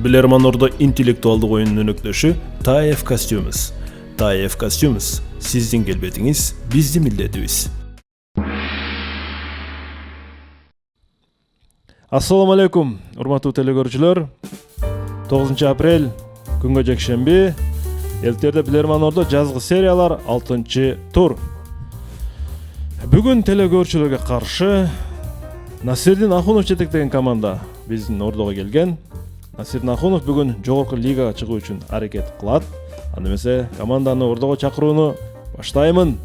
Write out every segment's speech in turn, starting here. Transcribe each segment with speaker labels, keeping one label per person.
Speaker 1: Билерман Ордо интеллектуалдык оюнунун өнөктөшү TAEF Costumes. TAEF Costumes сиздин келбетиңиз биздин милдетибиз. Ассаламу алейкум, урматтуу телекөрүүчүлөр. 9 апрель күнгө жекшемби. Элтерде Билерман Ордо жазгы сериялар 6 тур. Бүгүн телекөрүүчүлөргө каршы Насирдин Ахунов жетектеген команда биздин Ордого келген. Насирдин Ахунов бүгүн жогорку лигага чыгуу үчүн аракет кылат. Анда эмесе команданы Ордого чакырууну баштаймын.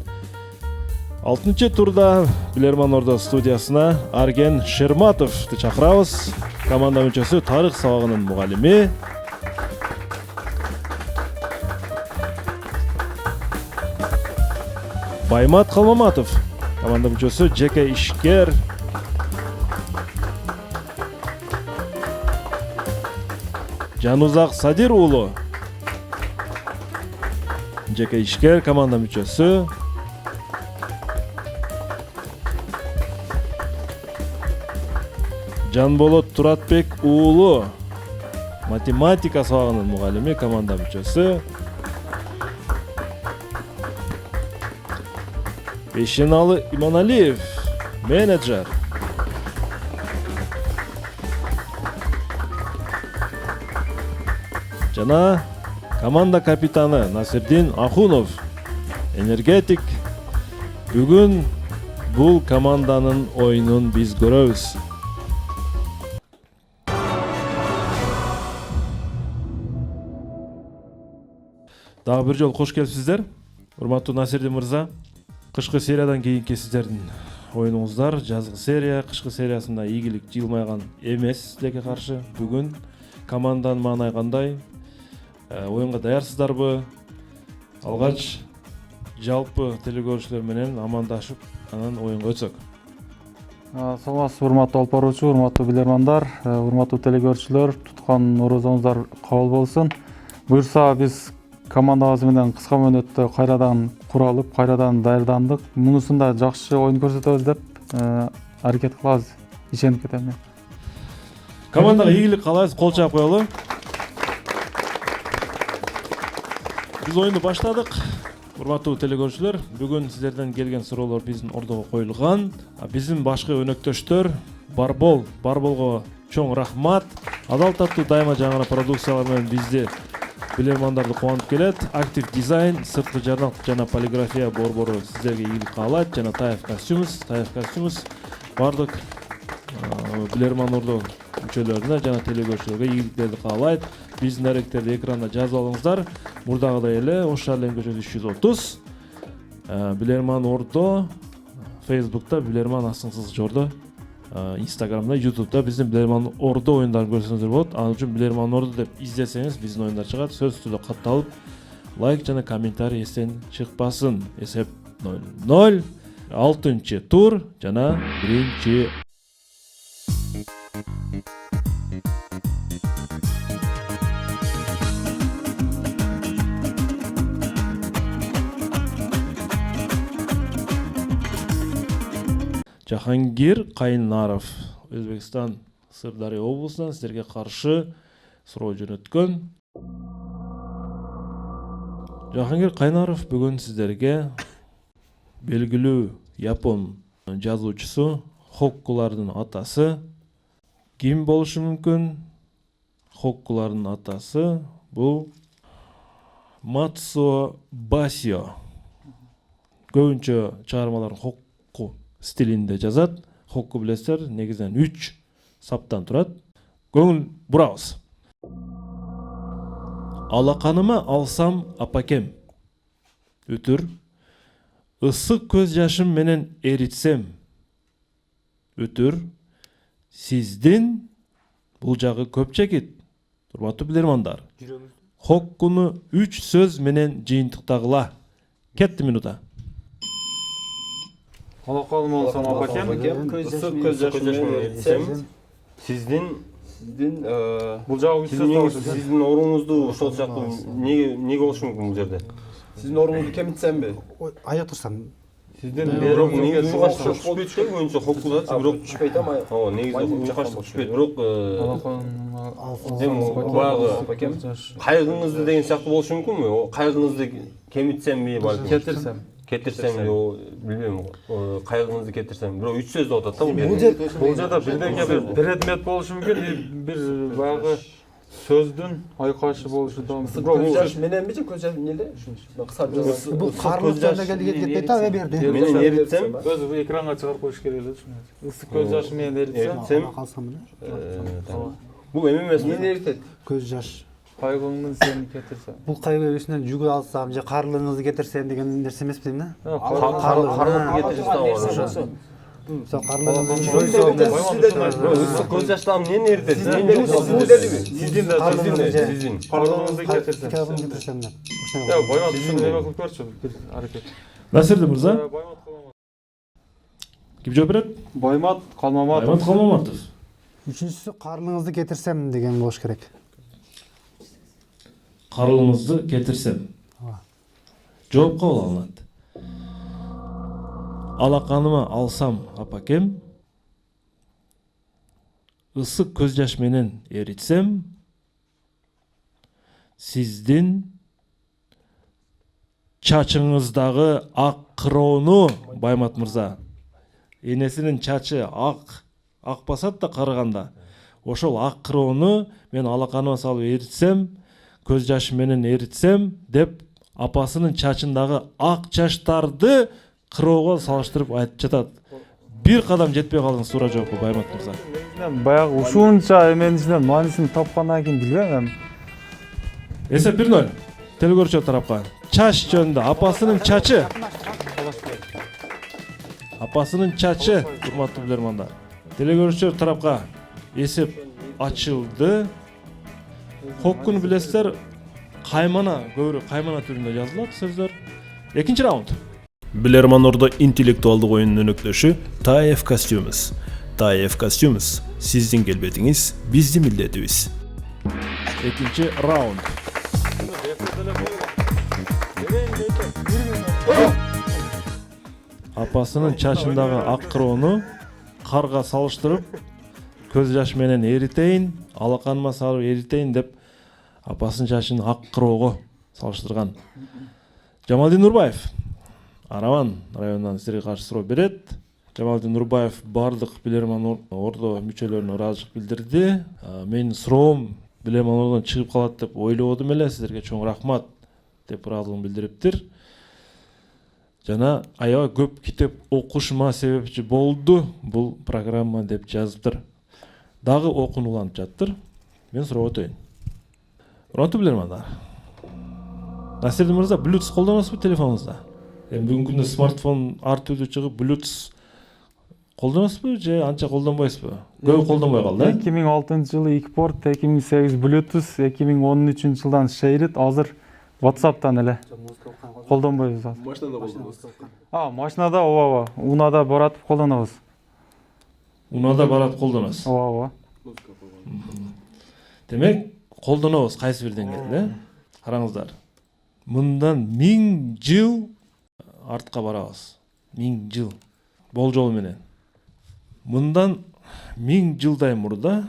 Speaker 1: 6 турда Билерман Ордо студиясына Арген Шерматовду чакырабыз. Команда мүчөсү, тарых сабагынын мугалими. Баймат Калмаматов, команда мүчөсү, жеке ишкер. Жанузак Садир уулу, жеке ишкер, команда мүчөсү. Жанболот Туратбек уулу, математика сабагынын мугалими, команда мүчөсү. Бешеналы Иманалиев, менеджер. Жана команда капитаны Насирдин Ахунов, энергетик. Бүгүн бул команданын оюнун биз көрөбүз. Дагы бир жолу кош келипсиздер. Урматтуу Насирдин мырза, кышкы сериядан кийинки сиздердин оюнуңуздар, жазгы серия, кышкы сериясында ийгилик жылмайган эмес сиздерге каршы. Бүгүн команданын маанай кандай? Оюнга даярсыздарбы? Алгач жалпы телекөрүүчүлөр менен амандашып, анан оюнга өтсөк.
Speaker 2: Саламатсызбы, урматтуу алып баруучу, урматтуу билермандар, урматтуу телекөрүүчүлөр, туткан орозоңуздар кабыл болсун. Буюрса биз командабыз менен кыска мөөнөттө кайрадан куралып, кайрадан даярдандык. Мунусунда жакшы оюн көрсөтөбүз деп аракет кылабыз. Ишенип кетем мен.
Speaker 1: Командага ийгилик каалайбыз, кол чаап коелу. Биз оюнду баштадык. Урматтуу телекөрүүчүлөр, бүгүн сиздерден келген суроолор биздин Ордого коюлган. Биздин башкы өнөктөштөр Барболго чоң рахмат. Адалтаттуу дайыма жаңы продукциялар менен бизди билермандарды кубанып келет. Актив дизайн, сырткы жарнак жана полиграфия борбору сиздерге ийгилик каалайт. Жана TAEF Costumes бардык Билерман Ордо мүчөлөрүнө жана телекөрүүчүлөргө ийгиликтерди каалайт. Биздин даректерди экранда жазып алыңыздар. Мурдагыдай эле Ош Шарлен көчөсү 330. Билерман Ордо Facebook'та, Билерман Асыңсыз Жордо, Instagram'da, YouTube'da биздин Билерман Ордо оюндарын көрсөңүздөр болот. Ал үчүн Билерман Ордо деп издесеңиз биздин оюндар чыгат. Сөз түрдө катталып, лайк жана комментарий эстен чыкпасын. Эсеп 0-0. 6 тур жана 1. Жахангир Кайнаров, Өзбекстан Сырдария облусунан сиздерге каршы суроо жөнөткөн. Жахангир Кайнаров бүгүн сиздерге белгилүү япон жазуучусу, хоккулардын атасы ким болушу мүмкүн? Хоккулардын атасы бул Мацуо Басио. Көбүнчө чыгармаларын хокку стилинде жазат. Хокку билесиздер, негизинен 3 саптан турат. Көңүл бурабыз. Алаканыма алсам апакем, үтүр. Ысык көз жашым менен эритсем, үтүр. Сиздин бул жагы көп чекит. Урматтуу билермандар. Хоккуну 3 сөз менен жыйынтыктагыла. Кетти минута.
Speaker 2: Алаканыма алсам апакем,
Speaker 3: ысык көз жашым менен эритсем, сиздин
Speaker 2: бул жагы 3 сөз.
Speaker 3: сиздин оруңузду ошол сыяктуу неге болушу мүмкүн бул жерде?
Speaker 4: Сиздин оруңузду кемитсемби?
Speaker 5: Ая турсам.
Speaker 2: Сизден
Speaker 3: Бирок негизи уюкашчы түшпөйт да, көбүнчө хоккулат, бирок
Speaker 4: түшпөйт ама.
Speaker 3: ооба, негизи уюкашчы түшпөйт. Бирок
Speaker 2: алакан
Speaker 3: кайгыңызды деген сыяктуу болушу мүмкүнбү? Кайгыңызды кемитсемби, балким? Кетирсем, билбейм, кайгыңызды кетирсем. Бирок 3 сөз деп атат да бул.
Speaker 2: бул жерде бирдеке бир предмет болушу мүмкүн, бир баягы сөздүн айкашы болушу да мүмкүн.
Speaker 4: Көз жаш мененби же көз жаш эмнеле? Кыскартып жазып.
Speaker 5: Бул карындыкта келди да берди.
Speaker 3: Менен эритсем,
Speaker 2: Өзү экранга чыгарып коюш керек эле ушуну. Ысык көз жашы менен эритсем,
Speaker 3: эритсем,
Speaker 5: Калсам эле.
Speaker 3: бул эме эмес.
Speaker 4: Эмнени эритет?
Speaker 5: Көз жаш.
Speaker 2: кайгыңдын сени кетирсем.
Speaker 5: Бул кайгы үстүнөн жүгү алсам же карлыгыңызды кетирсем деген нерсе эмес дейм да.
Speaker 3: Карлык кетирсем.
Speaker 5: Со карлыгыңызды
Speaker 3: Ысык көз жаштан эмнени эритет?
Speaker 2: Сиздин карлыгыңызды кетирсем.
Speaker 5: кетирсем.
Speaker 2: Я баймат ушуну эме кылып көрчү, бир аракет.
Speaker 1: Насирди мырза,
Speaker 2: Баймат Калмаматов.
Speaker 1: ким жооп берет?
Speaker 2: Баймат Калмаматов.
Speaker 1: Баймат Калмаматов.
Speaker 5: Үчүнчүсү карлыгыңызды кетирсем деген болуш керек.
Speaker 1: Карлыгыңызды кетирсем. Жооп кабыл алынат. Алаканыма алсам апакем, ысык көз жаш менен эритсем, сиздин чачыңыздагы ак кыроону, Баймат мырза, энесинин чачы ак басат да карыганда, ошол ак кыроону мен алаканыма салып эритсем, көз жашы менен эритсем деп апасынын чачындагы ак чачтарды кыроого салыштырып айтып жатат. Бир кадам жетпей калдыңыз, туура жооппу Баймат мырза?
Speaker 2: Баягы ушунча эменин ичинен маанисин тапкандан кийин билбейм.
Speaker 1: Эсеп 1-0. Телекөрүүчү тарапка. Чач жөнүндө апасынын чачы. Апасынын чачы, урматтуу билермандар. Телекөрүүчү тарапка эсеп ачылды. Хоккуну билесиздер, каймана, көбүрөөк каймана түрүндө жазылат сөздөр. Экинчи раунд. Билерман Ордо интеллектуалдык оюнунун өнөктөшү TAF Costumes. TAF Costumes сиздин келбетиңиз биздин милдетибиз. Экинчи раунд. Апасынын чачындагы ак кыроону карга салыштырып, көз жаш менен эритейин, алаканыма салып эритейин деп апасынын чачын ак кыроого салыштырган. Жамалдин Нурбаев Араван районунан сизерге каршы суроо берет. Жамалдин Нурбаев бардык Билерман Ордо мүчөлөрүнө ыраазычылык билдирди. Менин суроом Билерман Ордодон чыгып калат деп ойлободум эле. Сизерге чоң рахмат деп ыраазылыгын билдириптир. Жана аябай көп китеп окушума себепчи болду бул программа деп жазыптыр. Дагы окунуланып жаттыр. Мен суроо өтөйүн. Урматтуу билермандар. Насирдин мырза, Bluetooth колдоносузбу телефонуңузда? Бүгүнкү күндө смартфон ар түрдүү чыгып, Bluetooth колдоносузбу же анча колдонбойсузбу? Көп колдонбой калды.
Speaker 2: 2006-жылы 2 порт, 2008 Bluetooth, 2013 жылдан Shared, азыр WhatsApp'тан эле колдонбойбуз.
Speaker 4: Машинада болдуңуз.
Speaker 2: Машинада ооба, унаада баратып колдонобуз.
Speaker 1: Унаада баратып колдоносуз.
Speaker 2: Ооба.
Speaker 1: Демек, колдонобуз кайсы бир деңгээлде? Караңыздар. Мындан 1000 жыл артка барабыз. 1000 жыл болжол менен. Мындан 1000 жылдай мурда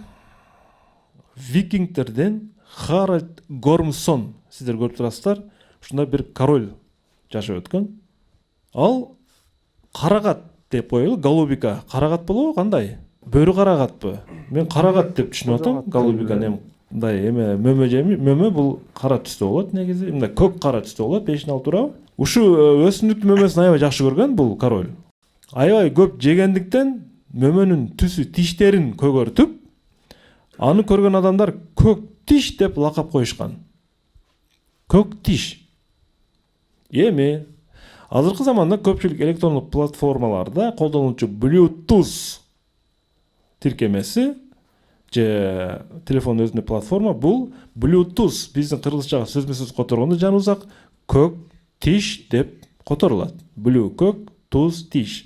Speaker 1: викингтерден Харальд Гормсон, сиздер көрүп турасыздар, ушундай бир король жашап өткөн. Ал карагат деп коелу, голубика. Карагат болобу кандай? Бөрү карагатпы? Мен карагат деп түшүнүп атам. Голубиканы мындай эме мөмө жеми, мөмө бул кара түстө болот негизи. Мындай көк кара түстө болот, бешин алып турабы? Ушу өсүмдүктүн мөмөсүн аябай жакшы көргөн бул король. Аябай көп жегендиктен мөмөнүн түсү, тиштерин көгөртүп, аны көргөн адамдар көк тиш деп лакап коюшкан. Көк тиш. Эми азыркы заманда көпчүлүк электрондук платформаларда колдонулчу Bluetooth тиркемеси же телефон өзүнүн платформа бул Bluetooth биздин кыргызчага сөзмө-сөз которгондо жаныбызак көк тиш деп которулат. Blue көк, туз тиш.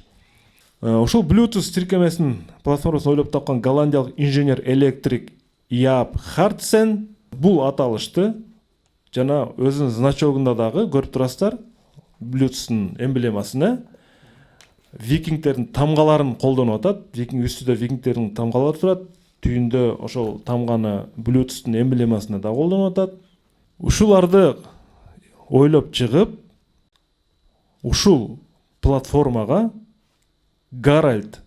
Speaker 1: Ошол Bluetooth тиркемесинин платформасын ойлоп тапкан голландиялык инженер электрик Яап Хартсен бул аталышты жана өзүнүн значогунда дагы көрүп турасыздар Bluetooth'ун эмблемасына викингтердин тамгаларын колдонуп атат. Викинг үстүдө викингтердин тамгалары турат. Түйүндө ошол тамганы Bluetooth'тун эмблемасына да колдонуп атат. Ушуларды ойлоп чыгып, ушул платформага Гаральд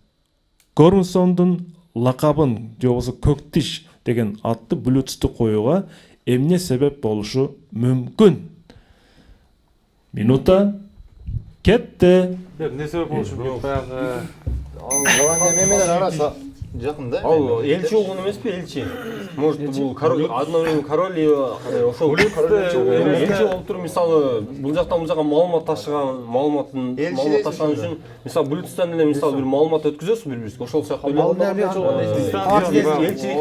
Speaker 1: Гормсондун лакабын же болбосо көк тиш деген атты Bluetooth'ту коюуга эмне себеп болушу мүмкүн? Минута кетти.
Speaker 2: эмне себеп болушу мүмкүн? Баягы
Speaker 4: Голландия менен арасы жакын да.
Speaker 3: Ал элчи болгон эмеспи, элчи. Может, бул король, одно время король ошол элчи болуп туруп, мисалы, бул жактан бул жака маалымат ташыган үчүн, мисалы, Bluetooth'тан эле мисалы бир маалымат өткүзөсүз бири-бирибизге. Ошол сыяктуу элчи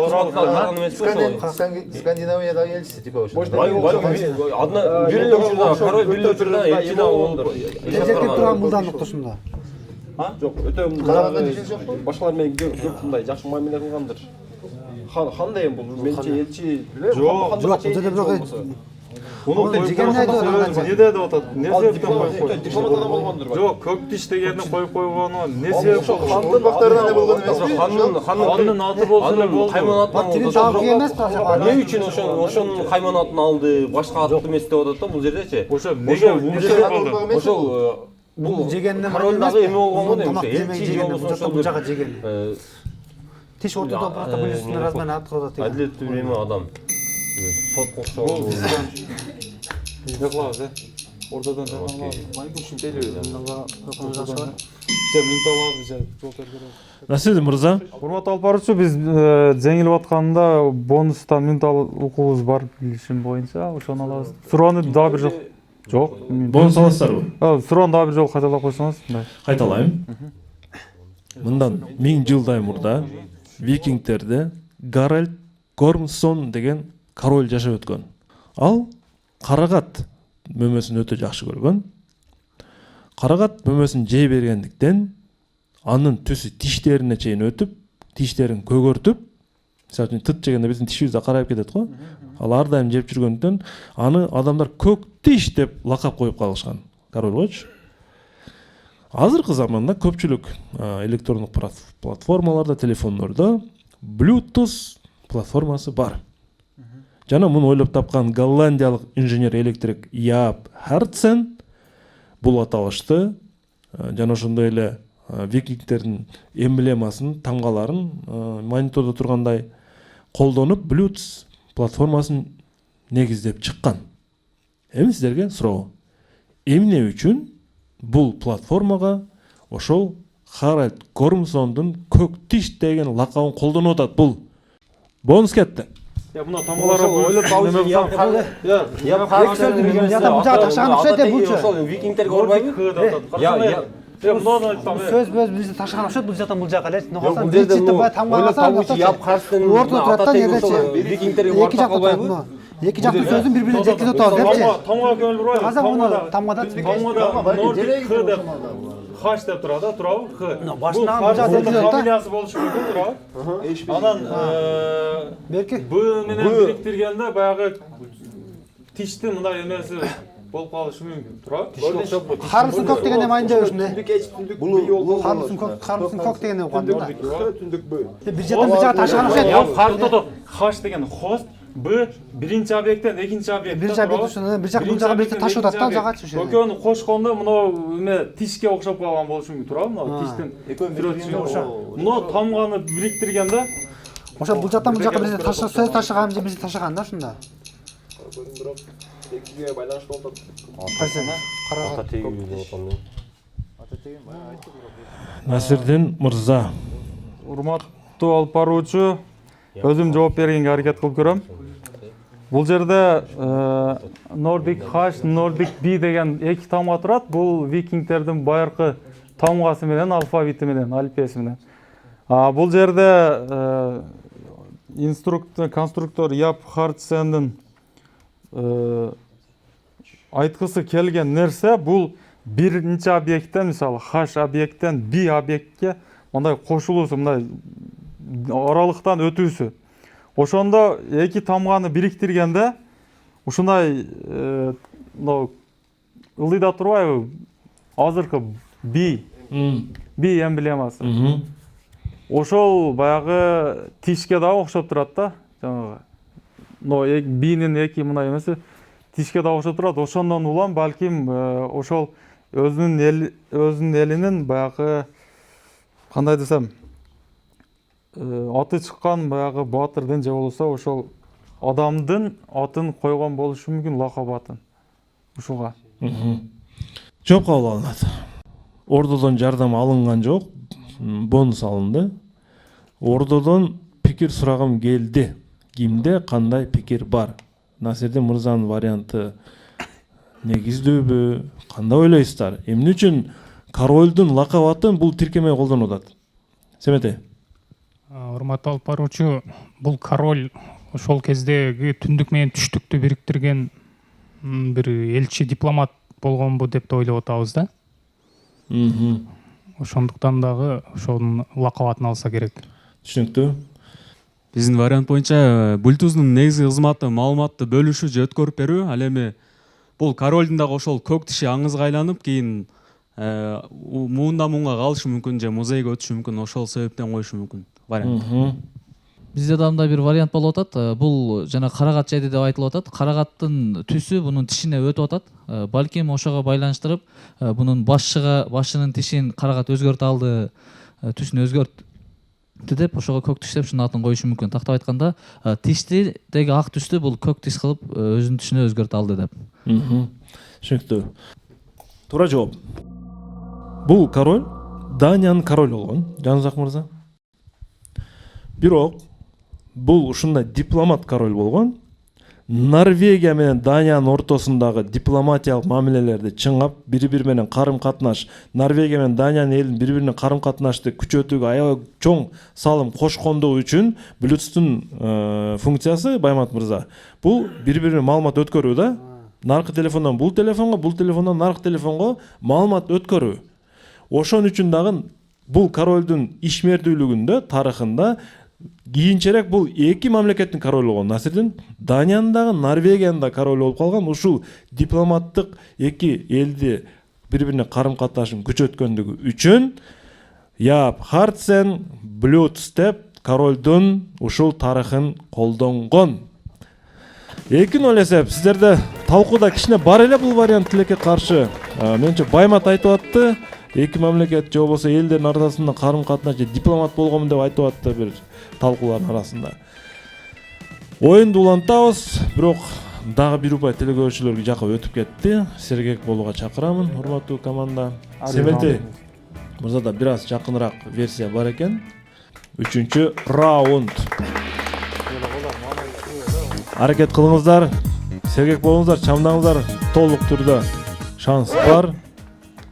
Speaker 4: Скандинавиядагы элчиси типа ошо.
Speaker 3: одна бир эле учурда король, бир эле учурда элчи да болуп
Speaker 5: Жетектеп турган мылдамдык ушунда.
Speaker 4: Жок, өтө мындай башкалар менен көп мындай жакшы мамиле кылгандыр. Кандай эми бул? Менче элчи
Speaker 5: Жок, бул жерде бирок
Speaker 4: Муну
Speaker 5: жегенде
Speaker 2: не деп атат? Не себептен коюп койду?
Speaker 4: дипломатта болгондур.
Speaker 2: Жок, көк тиш дегенди коюп койгону не себеп?
Speaker 4: Хандын бактарынан эле болгон эмес.
Speaker 2: Хандын аты болсо эле болду.
Speaker 3: Кайман
Speaker 5: Тилин табык эмес да.
Speaker 3: эмне үчүн ошонун кайман атын алды, башка ат эмес деп атат да бул жердечи.
Speaker 2: Ошо эмнеге бул жерде болду?
Speaker 3: Ошол бул
Speaker 5: Жегенден
Speaker 3: королдагы эме болгону
Speaker 5: тамак
Speaker 3: эмес,
Speaker 5: жемей
Speaker 3: элчи же
Speaker 5: жеген,
Speaker 3: болбосо ошол
Speaker 5: бул жака жеген. Тиш ортодо бакта билесиң размен ат коюп атат.
Speaker 3: адилеттүү бир эме адам. Сотко окшогон.
Speaker 2: Не кылабыз, Ортодон
Speaker 1: Насир мырза,
Speaker 2: Урматтуу алып баруучу, биз жеңилип атканда бонустан ментал укугубуз бар билишим боюнча, ошону алабыз. Суроону дагы бир жолу. Жок.
Speaker 1: бонус аласыздарбы?
Speaker 2: Суроону дагы бир жолу кайталап койсоңуз.
Speaker 1: Кайталайм. Мындан 1000 жылдай мурда викингтерде Гаральд Гормсон деген король жашап өткөн. Ал карагат мөмөсүн өтө жакшы көргөн. Карагат мөмөсүн жей бергендиктен анын түсү тиштерине чейин өтүп, тиштерин көгөртүп, мисалы үчүн тыт жегенде биздин тишибиз да карайып кетет го. Ал ар дайым жеп жүргөндүктөн аны адамдар көк тиш деп лакап коюп калышкан. Корольгочу. Азыркы заманда көпчүлүк электрондук платформаларда, телефондордо Bluetooth платформасы бар. Жана муну ойлоп тапкан голландиялык инженер-электрик Яап Хартсен бул аталышты жана ошондой эле викингтердин эмблемасын, тамгаларын монитордо тургандай колдонуп Bluetooth платформасын негиздеп чыккан. Эми сиздерге суроо. Эмне үчүн бул платформага ошол Гаральд Гормсондун көк тиш деген лакабын колдонуп атат бул? Бонус кетти.
Speaker 2: Мына тамгалар ойлоп
Speaker 3: Ошол викингтерге орбайбы?
Speaker 5: Сөз бизди ташыган окшойт, бул жактан бул жака эле.
Speaker 3: Бул жерде бай тамгаласа, яп карсын ортодо викингтерге ортак калбайбы?
Speaker 5: Эки жактын сөзүн бири-бирине жеткизип атабыз депчи.
Speaker 2: Тамга көңүл бурбайбы?
Speaker 5: Казак муну тамгада
Speaker 2: Нордик Х деп Хаш деп турат да, турабы? Х.
Speaker 5: Башынан
Speaker 2: Бул
Speaker 5: бужа деп атат.
Speaker 2: фамилиясы болушу мүмкүн, турабы? Анан
Speaker 5: Берки.
Speaker 2: Б менен бириктиргенде баягы тиштин мындай эмеси болуп калышы мүмкүн, турабы?
Speaker 5: Карымсын көк деген эме айында ушундай.
Speaker 4: Бул
Speaker 5: Карымсын көк деген эме коюп да.
Speaker 4: түндүк бö.
Speaker 5: Бир жактан бир жака ташыган окшойт.
Speaker 2: Я карты Хаш деген хост, Б биринчи объекттен экинчи объектке.
Speaker 5: Биринчи объект ушунда бир жак бул жака бир ташып атат да жагачы ушул.
Speaker 2: Экөөнү кошкондо мына эме тишке окшоп калган болушу мүмкүн, турабы? Мына тиштин мына тамганы бириктиргенде
Speaker 5: Ошо бул жактан бул жака бир ташып сөз ташыган же бир ташыган да ушунда.
Speaker 4: Экиге байланыштуу болуп атат.
Speaker 5: Кайсы? Карага.
Speaker 3: Ата тегиби деп атам мен.
Speaker 1: Насирдин мырза,
Speaker 2: урматтуу алып баруучу, өзүм жооп бергенге аракет кылып көрөм. Бул жерде Nordic H, Nordic B деген эки тамга турат. Бул викингтердин байыркы тамгасы менен, алфавити менен, алфависи менен. Бул жерде конструктор Яп Хартсендин айткысы келген нерсе бул биринчи объекттен, мисалы H объекттен B объектке мындай кошулуусу, мындай аралыктан өтүүсү. Ошондо эки тамганы бириктиргенде ушундай ылдыйда турбайбы? Азыркы B би эмблемасы. Ошол баягы тишке да окшоп турат да, жанагы. Но бинин эки мындай эмеси тишке да окшоп турат. Ошондон улам балким ошол өзүнүн элинин баягы кандай десем, аты чыккан баягы баатырдын же болбосо ошол адамдын атын койгон болушу мүмкүн, лакап атын. Ушуга.
Speaker 1: Жооп кабыл алынат. Ордодон жардам алынган жок, бонус алынды. Ордодон пикир сурагым келди. Кимде кандай пикир бар? Насирдин мырзанын варианты негиздүүбү? Кандай ойлойсуздар? Эмне үчүн королдун лакап атын бул тиркемеге колдонуп атат? Семете.
Speaker 6: Урматтуу алып баруучу, бул король ошол кездеги түндүк менен түштүктү бириктирген бир элчи, дипломат болгонбу деп ойлоп атабыз да. Ошондуктан дагы ошонун лакап атын алса керек.
Speaker 1: Түшүнүктүү.
Speaker 7: Биздин вариант боюнча Bluetooth'нун негизги кызматы маалыматты бөлүшүү же өткөрүп берүү. Ал эми бул королдун дагы ошол көк тиши аңызга айланып, кийин муундан муунга калышы мүмкүн же музейге өтүшү мүмкүн. Ошол себептен коюшу мүмкүн вариант.
Speaker 8: Бизде да мындай бир вариант болуп атат. Бул жана карагат жеди деп айтылып атат. Карагаттын түсү бунун тишине өтүп атат. Балким ошого байланыштырып, бунун башынын тишин карагат өзгөртүп алды, түсүн өзгөрттү деп ошого көк тиш деп ушунун атын коюшу мүмкүн. Тактап айтканда, тиштидеги ак түстү бул көк тиш кылып өзүнүн түсүнө өзгөртүп алды деп.
Speaker 1: Түшүнүктүү. Туура жооп. Бул король Даниянын королу болгон, Жанузак мырза. Бирок бул ушундай дипломат король болгон. Норвегия менен Даниянын ортосундагы дипломатиялык мамилелерди чыңгап, бири-бири менен карым-катнаш, Норвегия менен Даниянын элин бири-бирине карым-катнашты күчөтүүгө аябай чоң салым кошкондугу үчүн Bluetooth'тун функциясы, Баймат мырза, бул бири-бирине маалымат өткөрүү да. Наркы телефондон бул телефондон наркы телефонго маалымат өткөрүү. Ошон үчүн дагы бул королдун ишмердүүлүгүндө, тарыхында кийинчерээк бул эки мамлекеттин королу болгон. Насирдин Даниянын дагы, Норвегиянын да королу болуп калган. Ушул дипломаттык эки элди бири-бирине карым-катнашын күчөткөндүгү үчүн Яап Хартсен Bluetooth деп королдун ушул тарыхын колдонгон. Эркин ойлосоп, сиздерде талкууда кичине бар эле бул вариант тилекке каршы. Менче Баймат айтып атты, эки мамлекет же болбосо элдердин ортосунда карым-катнаш же дипломат болгонмун деп айтып атты бир талкуулардын арасында. Оюнду улантабыз, бирок дагы бир упай телекөрүүчүлөр жака өтүп кетти. Сергек болууга чакырамын, урматтуу команда. Семелти мырзада бир аз жакыныраак версия бар экен. 3-чү раунд. Аракет кылыңыздар, сергек болуңуздар, чамдаңыздар, толук түрдө шанс бар.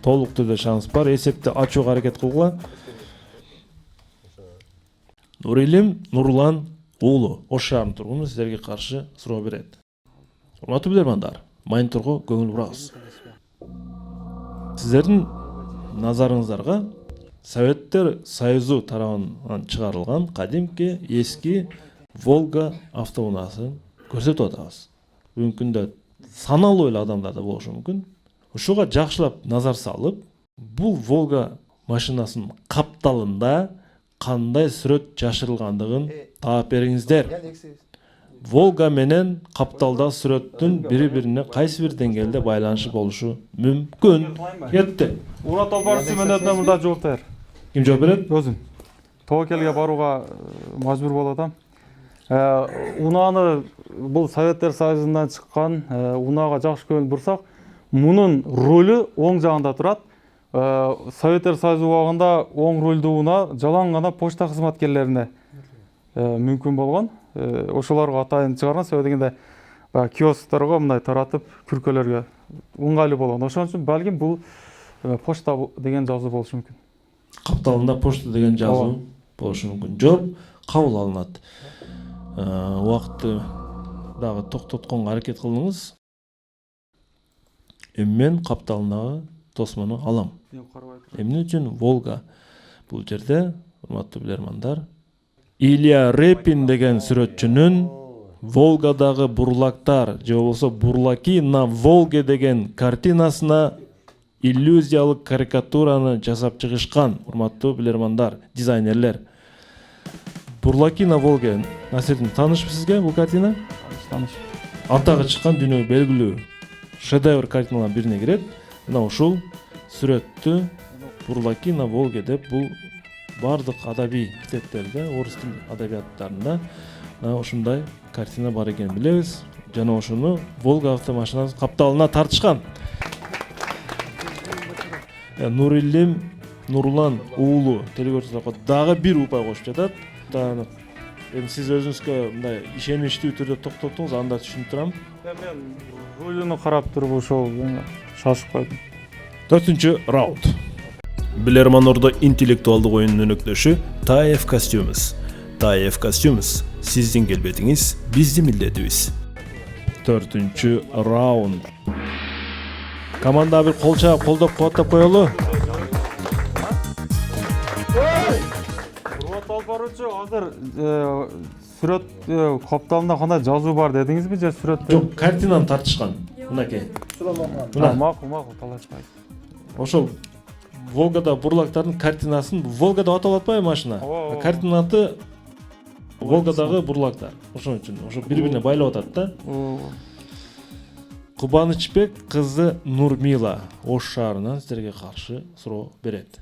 Speaker 1: Толук түрдө шанс бар. Эсепти ачууга аракет кылгыла. Нурилим Нурлан уулу Ош шаарынын тургуну сиздерге каршы суроо берет. Урматтуу билермандар, мониторго көңүл бурабыз. Сиздердин назарыңыздарга Советтер Союзу тарабынан чыгарылган кадимки эски Волга автоунаасын көрсөтүп атабыз. Бүгүнкү күндө саналуу эле адамдар да болушу мүмкүн. Ушуга жакшылап назар салып, бул Волга машинасынын капталында кандай сүрөт жашырылгандыгын таап бериңиздер. Волга менен капталда сүрөттүн бири-бирине кайсы бир деңгээлде байланышы болушу мүмкүн. Кетти.
Speaker 2: Урат албарчы менен мында жооп бер.
Speaker 1: Ким жооп берет?
Speaker 2: Өзүм. Тобокелге барууга мажбур болуп атам. Унааны бул Советтер Союзунан чыккан унаага жакшы көңүл бурсак, мунун ролу оң жагында турат. Советтер Союзу убагында оң ролдуу унаа жалаң гана почта кызматкерлерине мүмкүн болгон. Ошолорго атайын чыгарган, себеби дегенде киосктарга мындай таратып күркөлөргө ыңгайлуу болгон. Ошон үчүн балким бул почта деген жазуу болушу мүмкүн.
Speaker 1: Капталында почта деген жазуу болушу мүмкүн. Жооп кабыл алынат. Убакытты дагы токтотконго аракет кылдыңыз. Мен капталындагы тосмону алам. Эмне үчүн Волга? Бул жерде, урматтуу билермандар, Илья Репин деген сүрөтчүнүн Волгадагы бурлактар же болбосо бурлаки на Волге деген картинасына иллюзиялык карикатураны жасап чыгышкан, урматтуу билермандар, дизайнерлер. Бурлаки на Волге. Насирдин, таанышпы сизге бул картина?
Speaker 2: Таныш.
Speaker 1: Атагы чыккан дүйнөгө белгилүү шедевр картиналардын бирине кирет. Мына ушул сүрөттү Бурлаки на Волге деп бул бардык адабий китептерде, орус тил адабияттарында ушундай картина бар экенин билебиз. Жана ошону Волга автомашинасынын капталына тартышкан. Нурилим Нурлан уулу телегөрчүлөргө дагы бир упай кошуп жатат. Эми сиз өзүңүзгө мындай ишеничтүү түрдө токтоттуңуз, анда түшүнүп турам.
Speaker 2: Мен рулуну карап туруп ошол шашып койдум.
Speaker 1: 4-чү раунд.
Speaker 9: Билерман Ордо интеллектуалдык оюнунун өнөктөшү TAEF Costumes. TAEF Costumes сиздин келбетиңиз биздин милдетибиз.
Speaker 1: 4-чү раунд. Команда бир кол чаап, колдоп кубаттап коелу.
Speaker 2: Урматтуу алып баруучу, азыр сүрөт капталында кандай жазуу бар дедиңизби же сүрөттө?
Speaker 1: Жок, картинаны тартышкан. Мынакей. Мына
Speaker 2: Макул, талашпайт.
Speaker 1: ошол Волгада бурлактардын картинасын, Волга деп аталып атпайбы машина? Картинанын аты Волгадагы бурлактар. Ошон үчүн ошо бири-бирине байлап атат да. Кубанычбек кызы Нурмила Ош шаарынан сиздерге каршы суроо берет.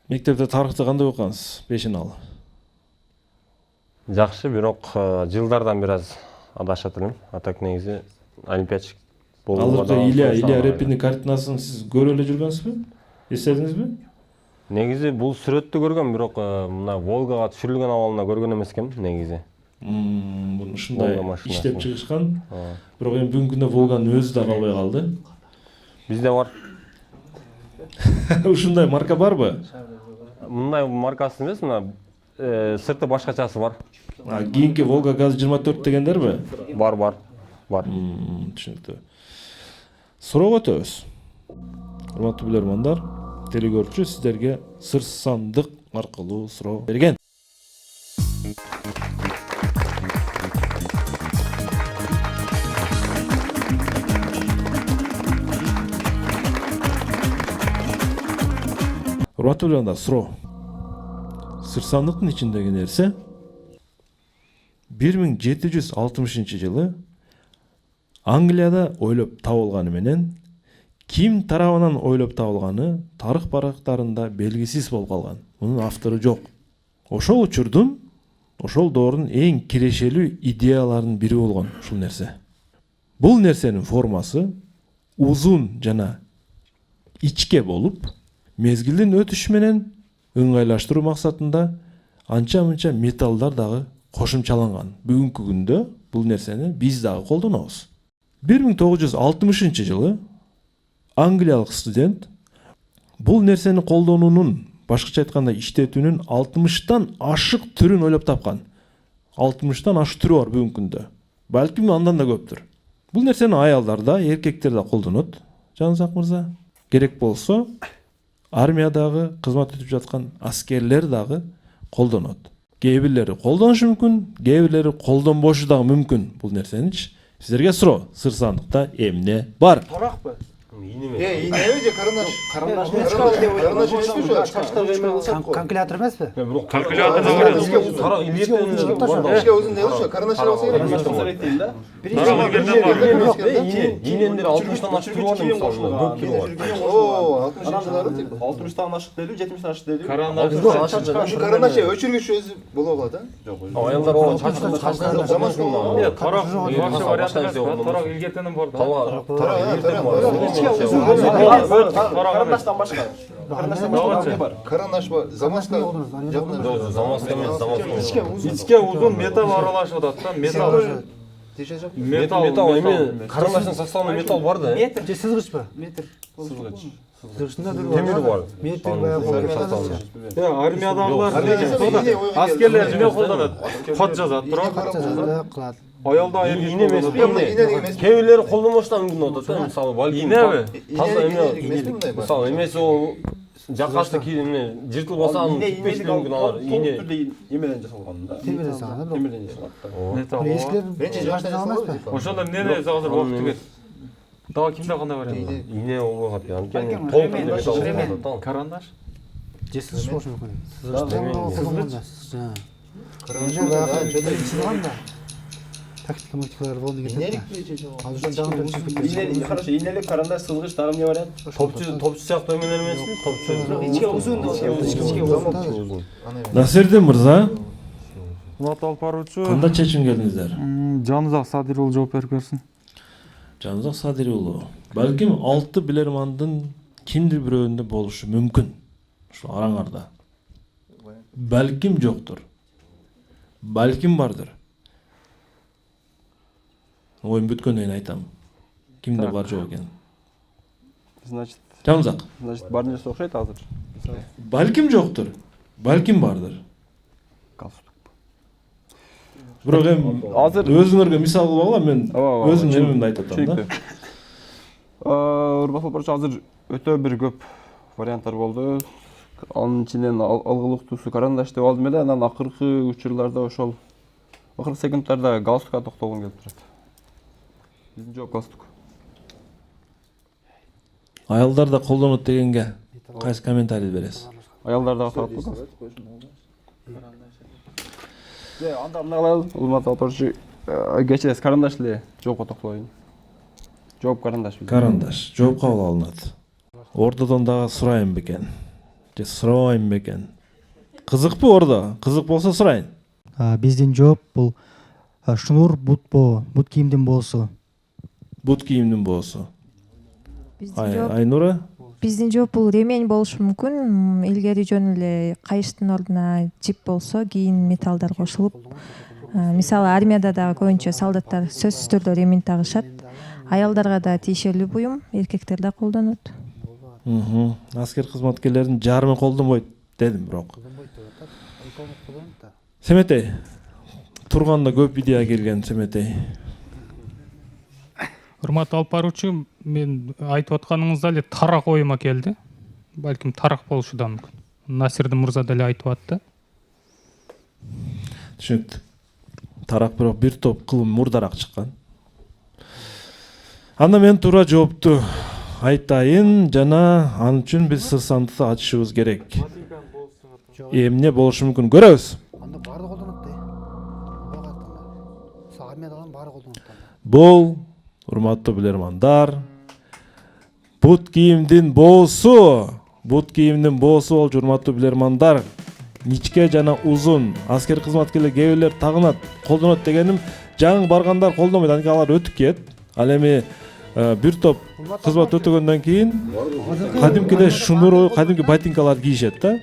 Speaker 1: Мектепте тарыхты кандай окугансыз? 5-ал.
Speaker 3: Жакшы, бирок жылдардан бир аз адашат элем. Атак негизи олимпиадчик болууга.
Speaker 1: Алыркы Илья Репинин картинасын сиз көрүп эле жүргөнсүзбү? Эстедиңизби?
Speaker 3: Негизи бул сүрөттү көргөм, бирок мына Волгага түшүрүлгөн абалында көргөн эмес экенмин негизи.
Speaker 1: Муну ушундай иштеп чыгышкан. Бирок эми бүгүнкү күндө Волганын өзү да калбай калды.
Speaker 3: Бизде бар.
Speaker 1: Ушундай марка барбы?
Speaker 3: Мындай маркасы эмес, мына сырты башкачасы бар.
Speaker 1: Кийинки Волга ГАЗ 24 дегендерби?
Speaker 3: Бар.
Speaker 1: Түшүнүктүү. Суроого өтөбүз. Урматтуу билермандар, телекөрүүчү сиздерге сыр сандык аркылуу суроо берген. Урматтуу билермандар, суроо. Сыр сандыктын ичиндеги нерсе 1760-жылы Англияда ойлоп табылганы менен ким тарабынан ойлоп табылганы тарых барактарында белгисиз болуп калган. Мунун автору жок. Ошол учурдун, ошол доордун эң кирешелүү идеяларынын бири болгон ушул нерсе. Бул нерсенин формасы узун жана ичке болуп, мезгилдин өтүшү менен ыңгайлаштыруу максатында анча-мынча металлдар дагы кошумчаланган. Бүгүнкү күндө бул нерсени биз дагы колдонобуз. 1960-жылы англиялык студент бул нерсени колдонуунун, башкача айтканда иштетүүнүн 60тан ашык түрүн ойлоп тапкан. 60тан ашык түрү бар бүгүнкү күндө. Балким андан да көптүр. Бул нерсени аялдар да, эркектер да колдонот. Жанызак мырза, керек болсо армиядагы кызмат өтүп жаткан аскерлер дагы колдонот. Кээ бирлери колдонушу мүмкүн, кээ бирлери колдонбошу дагы мүмкүн бул нерсеничи. Сиздерге суроо, сыр сандыкта эмне бар?
Speaker 5: Таракпы?
Speaker 4: İğne önce karındaş. Karındaş
Speaker 5: Kalkülatör emesmi?
Speaker 3: Kalkülятор да бар.
Speaker 4: İşte uzun değil şu. Karındaş olsa gerek.
Speaker 3: İğnenleri 60'tan aşık türü var mı?
Speaker 4: Oo, 60'tan aşık değil, 70'ten aşık değil. Şu karındaş öçürgüç özü bulamadı.
Speaker 3: Ayollar o çarşıda zaman
Speaker 2: Тарак вообще вариант эмес. Тарак илгертеним бар да.
Speaker 4: Karındaştan başka. Karındaştan başka ne var? Karındaş var. Zamaska.
Speaker 3: Zamaska эмес, Zamaska.
Speaker 2: Ичке узун металл аралашып атат да.
Speaker 3: Металл эми карындаштын составында металл бар да.
Speaker 5: Метр же сызгычпы? Метр. Сызгычында
Speaker 3: Темир бар.
Speaker 5: Метр баягы.
Speaker 2: Армиядагылар аскерлер эмне колдонот? Код жазат, турат.
Speaker 5: Кылат.
Speaker 2: Аялда
Speaker 3: İğne эмес. Кээ бирлери колдонбоштон мүмкүн болот да. Мисалы балким.
Speaker 2: Инеби?
Speaker 3: Таза эме. Мисалы эмеси о жакашты кийимне жыртылып алса аны типпешти мүмкүн алар. İğne
Speaker 4: Yemeden жасалган да.
Speaker 5: Темирден салган да.
Speaker 4: Темирден жасалган.
Speaker 2: Металл.
Speaker 5: Эскилер жакшы эмеспи?
Speaker 2: Ошондо эмнени азыр убакыт кетти? дагы кимде кандай вариант бар?
Speaker 3: Ине болбой калат. Анткени
Speaker 5: Балким,
Speaker 3: толук
Speaker 5: ремен,
Speaker 3: эле металл
Speaker 5: ремен.
Speaker 3: болуп калат.
Speaker 2: Карандаш?
Speaker 5: же сызгыч болушу мүмкүн. Сызганда тактика мактикалар болду кетет. Азыр жаңы
Speaker 4: Ине, хорошо, инелик карандаш сызгыч дагы эмне вариант?
Speaker 3: Топчу сыяктуу эмелер эмесби? Топчу.
Speaker 4: Ичке узун, ичке узун.
Speaker 1: Насирдин мырза,
Speaker 2: Урматтуу алып баруучу,
Speaker 1: кандай чечим келдиңиздер?
Speaker 2: Жанызак Садыр уулу жооп берип берсин.
Speaker 1: Жанызак Садыр уулу. Балким 6 билермандын кимдир бирөөнүндө болушу мүмкүн. Ушу араңарда. Балким жоктур. Балким бардыр. Оюм бүткөндөн кийин айтам. Кимде бар жок экен.
Speaker 4: Значит,
Speaker 1: Жанызак.
Speaker 4: бар нерсе окшойт азыр.
Speaker 1: Балким жоктур. Балким бардыр.
Speaker 4: Галстук.
Speaker 1: Бирок эми
Speaker 4: Азыр
Speaker 1: өзүңөргө мисал кылып алгам, мен
Speaker 4: Ооба,
Speaker 1: өзүм эмемди айтып атам да.
Speaker 4: Урматтуу барча азыр өтө бир көп варианттар болду. Анын ичинен алгылыктуусу карандаш деп алдым эле, анан акыркы учурларда ошол акыркы секундтарда галстукка токтолгум келип турат. Биздин жооп галстук.
Speaker 1: Аялдар да колдонот дегенге кайсы комментарий бересиз?
Speaker 4: Аялдар дагы сагатлык галстук. Анда мына Урматтуу алпарчы кечиресиз, карандаш эле жоопко токтолоюн. Жооп карандаш.
Speaker 1: Карандаш жооп кабыл алынат. Ордодон дагы сурайын бекен. Же сурабайм бекен. Кызыкпы ордо? Кызык болсо сурайын.
Speaker 10: Биздин жооп бул шнур бутпо, бут кийимдин боосу.
Speaker 1: Бут кийимдин боосу. Айнура?
Speaker 11: Биздин жооп бул ремень болушу мүмкүн. Илгери жөн эле кайыштын ордуна жип болсо, кийин металлдар кошулуп, мисалы армияда дагы көбүнчө солдаттар сөзсүз түрдө ремень тагышат. Аялдарга да тиешелүү буюм, эркектер да колдонот.
Speaker 1: Аскер кызматкерлеринин жарымы колдонбойт дедим бирок. Семетей. Турганда көп идея келген Семетей.
Speaker 6: Урматтуу алып баруучу, мен айтып атканыңызда эле тарак оюма келди. Балким тарак болушу да мүмкүн. Насирдин мырза деле айтып атты.
Speaker 1: Түшүнүктүү. Тарак бирок бир топ кылым мурдараак чыккан. Анда мен туура жоопту айтайын жана ал үчүн биз сыр сандыкты ачышыбыз керек. Эмне болушу мүмкүн көрөбүз.
Speaker 5: Анда баары колдонот да. Армиядан баары колдонот.
Speaker 1: Бул урматтуу билермандар, бут кийимдин боосу, болчу урматтуу билермандар. Ничке жана узун аскер кызматкерлер кээ бирлер тагынат, колдонот дегеним, жаңы баргандар колдонбойт, анткени алар өтүп кет. Ал эми бир топ кызмат өтөгөндөн кийин кадимкиде шнур, кадимки ботинкалар кийишет да.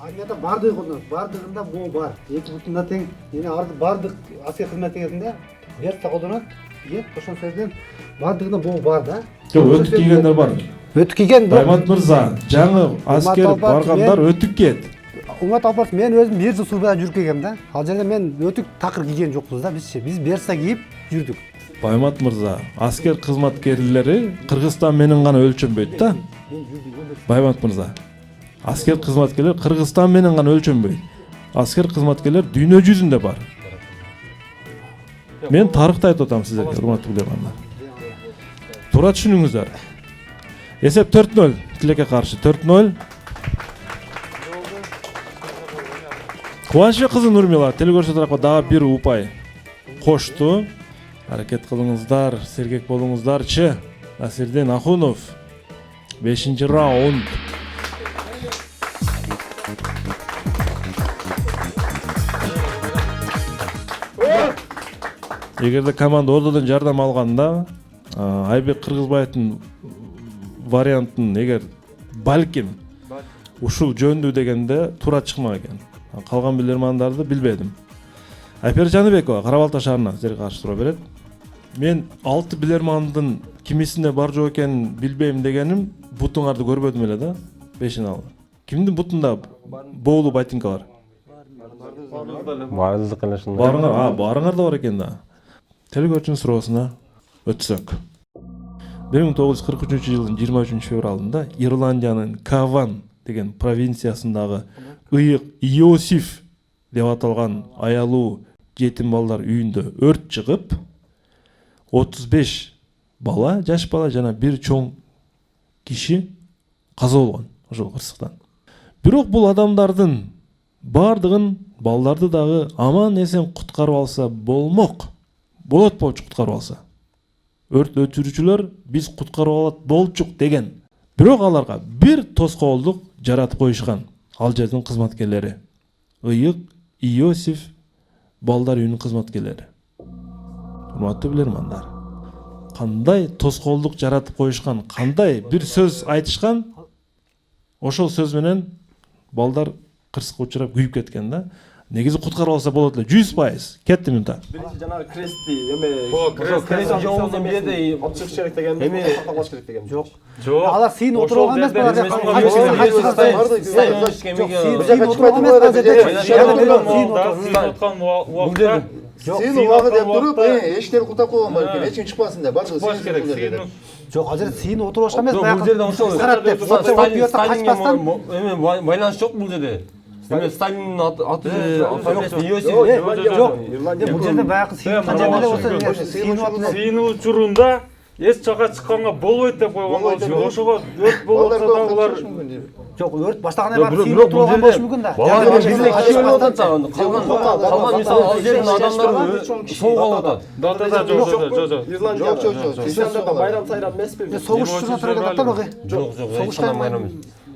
Speaker 5: Армияда бардыгы колдонот. Бардыгында боо бар. Эки бутунда тең. Бардык аскер кызматкерлеринде берса колдонот. Ошол сөз менен бардыгында боо бар да.
Speaker 1: Жок, өтүк кийгендер бар.
Speaker 5: Өтүк кийген
Speaker 1: Баймат мырза, жаңы аскер баргандар өтүк кийет.
Speaker 5: Урмат алпарчы, мен өзүм 1 жыл суу менен жүрүп келгем да. Ал жерде мен өтүк такыр кийген жокпуз да бизчи. Биз берса кийип жүрдүк.
Speaker 1: Баймат мырза, аскер кызматкерлери Кыргызстан менен гана өлчөнбөйт да. Баймат мырза, аскер кызматкерлер Кыргызстан менен гана өлчөнбөйт. Аскер кызматкерлер дүйнө жүзүндө бар. Мен тарыхты айтып атам сиздерге, урматтуу билермандар. Туура түшүнүңүздөр. Эсеп 4-0, тилекке каршы 4-0. Кубанычбек кызы Нурмила телекөрсөтүү тарапка дагы бир упай кошту. Аракет кылыңыздар, сергек болуңуздарчы. Насирдин Ахунов 5-раунд. Эгерде команда ордодон жардам алганда, Айбек Кыргызбаевдин вариантын эгер балким ушул жөндүү дегенде туура чыкмак экен. Калган билермандарды билбедим. Айпер Жаныбекова Кара Балта шаарына силерге каршы суроо берет. Мен 6 билермандын кимисинде бар жок экенин билбейм дегеним, бутуңарды көрбөдүм эле да. 5-ин алып. Кимдин бутунда боолуу ботинкалар?
Speaker 3: Бардык эле ушундай.
Speaker 1: Баарыңарда бар экен да. Телекөрчүнүн суроосуна өтсөк. 1943 жылдын 23 февралында Ирландиянын Каван деген провинциясындагы ыйык Иосиф деп аталган аялуу жетим балдар үйүндө өрт чыгып, 35 бала, жаш бала жана бир чоң киши каза болгон ошол кырсыктан. Бирок бул адамдардын бардыгын балдарды дагы аман эсен куткарып алса болмок. Болот болчу куткарып алса. Өрт өчүрүүчүлөр биз куткарып алат болчук деген. Бирок аларга бир тоскоолдук жаратып коюшкан. Ал жердин кызматкерлери. Ыйык Иосиф балдар үйүнүн кызматкерлери. Урматтуу билермандар. Кандай тоскоолдук жаратып коюшкан, кандай бир сөз айтышкан, ошол сөз менен балдар кырсыкка учурап күйүп кеткен да. Негизи куткарып алса болот эле 100%. Кетти минута.
Speaker 9: Биринчи жанагы крести эме
Speaker 3: крестин жоомунун бирде
Speaker 9: алып чыгыш керек деген
Speaker 3: эми
Speaker 9: калбаш керек деген.
Speaker 5: Жок. Алар сыйын отуруп алган эмес.
Speaker 12: Сыйын убагы деп туруп, эшиктерди куттап койгон балким, эч ким чыкпасын деп, бардыгы сыйын керек.
Speaker 5: Жок, азыр сыйын отуруп алышкан эмес,
Speaker 3: бул жерде ошол
Speaker 5: карат деп.
Speaker 3: Сталиндин эме байланышы жок бул жерде. Эме Сталиндин аты Иосиф.
Speaker 5: Жок, бул жерде баягы
Speaker 2: Сыйын учурунда эч жака чыкканга болбойт деп койгон. Ошого өрт болуп атса да булар
Speaker 5: жок, өрт баштаганда бар сыйын отуруп алган болушу мүмкүн да.
Speaker 3: Балдар бирдей киши өлүп атат. Калган мисалы ал жердин адамдары согуп алып атат.
Speaker 9: Жок. Христиандарда байрам сайрам эмеспи?
Speaker 5: Согуш учурунда турган да бага.
Speaker 3: Жок, согушкан байрам эмес.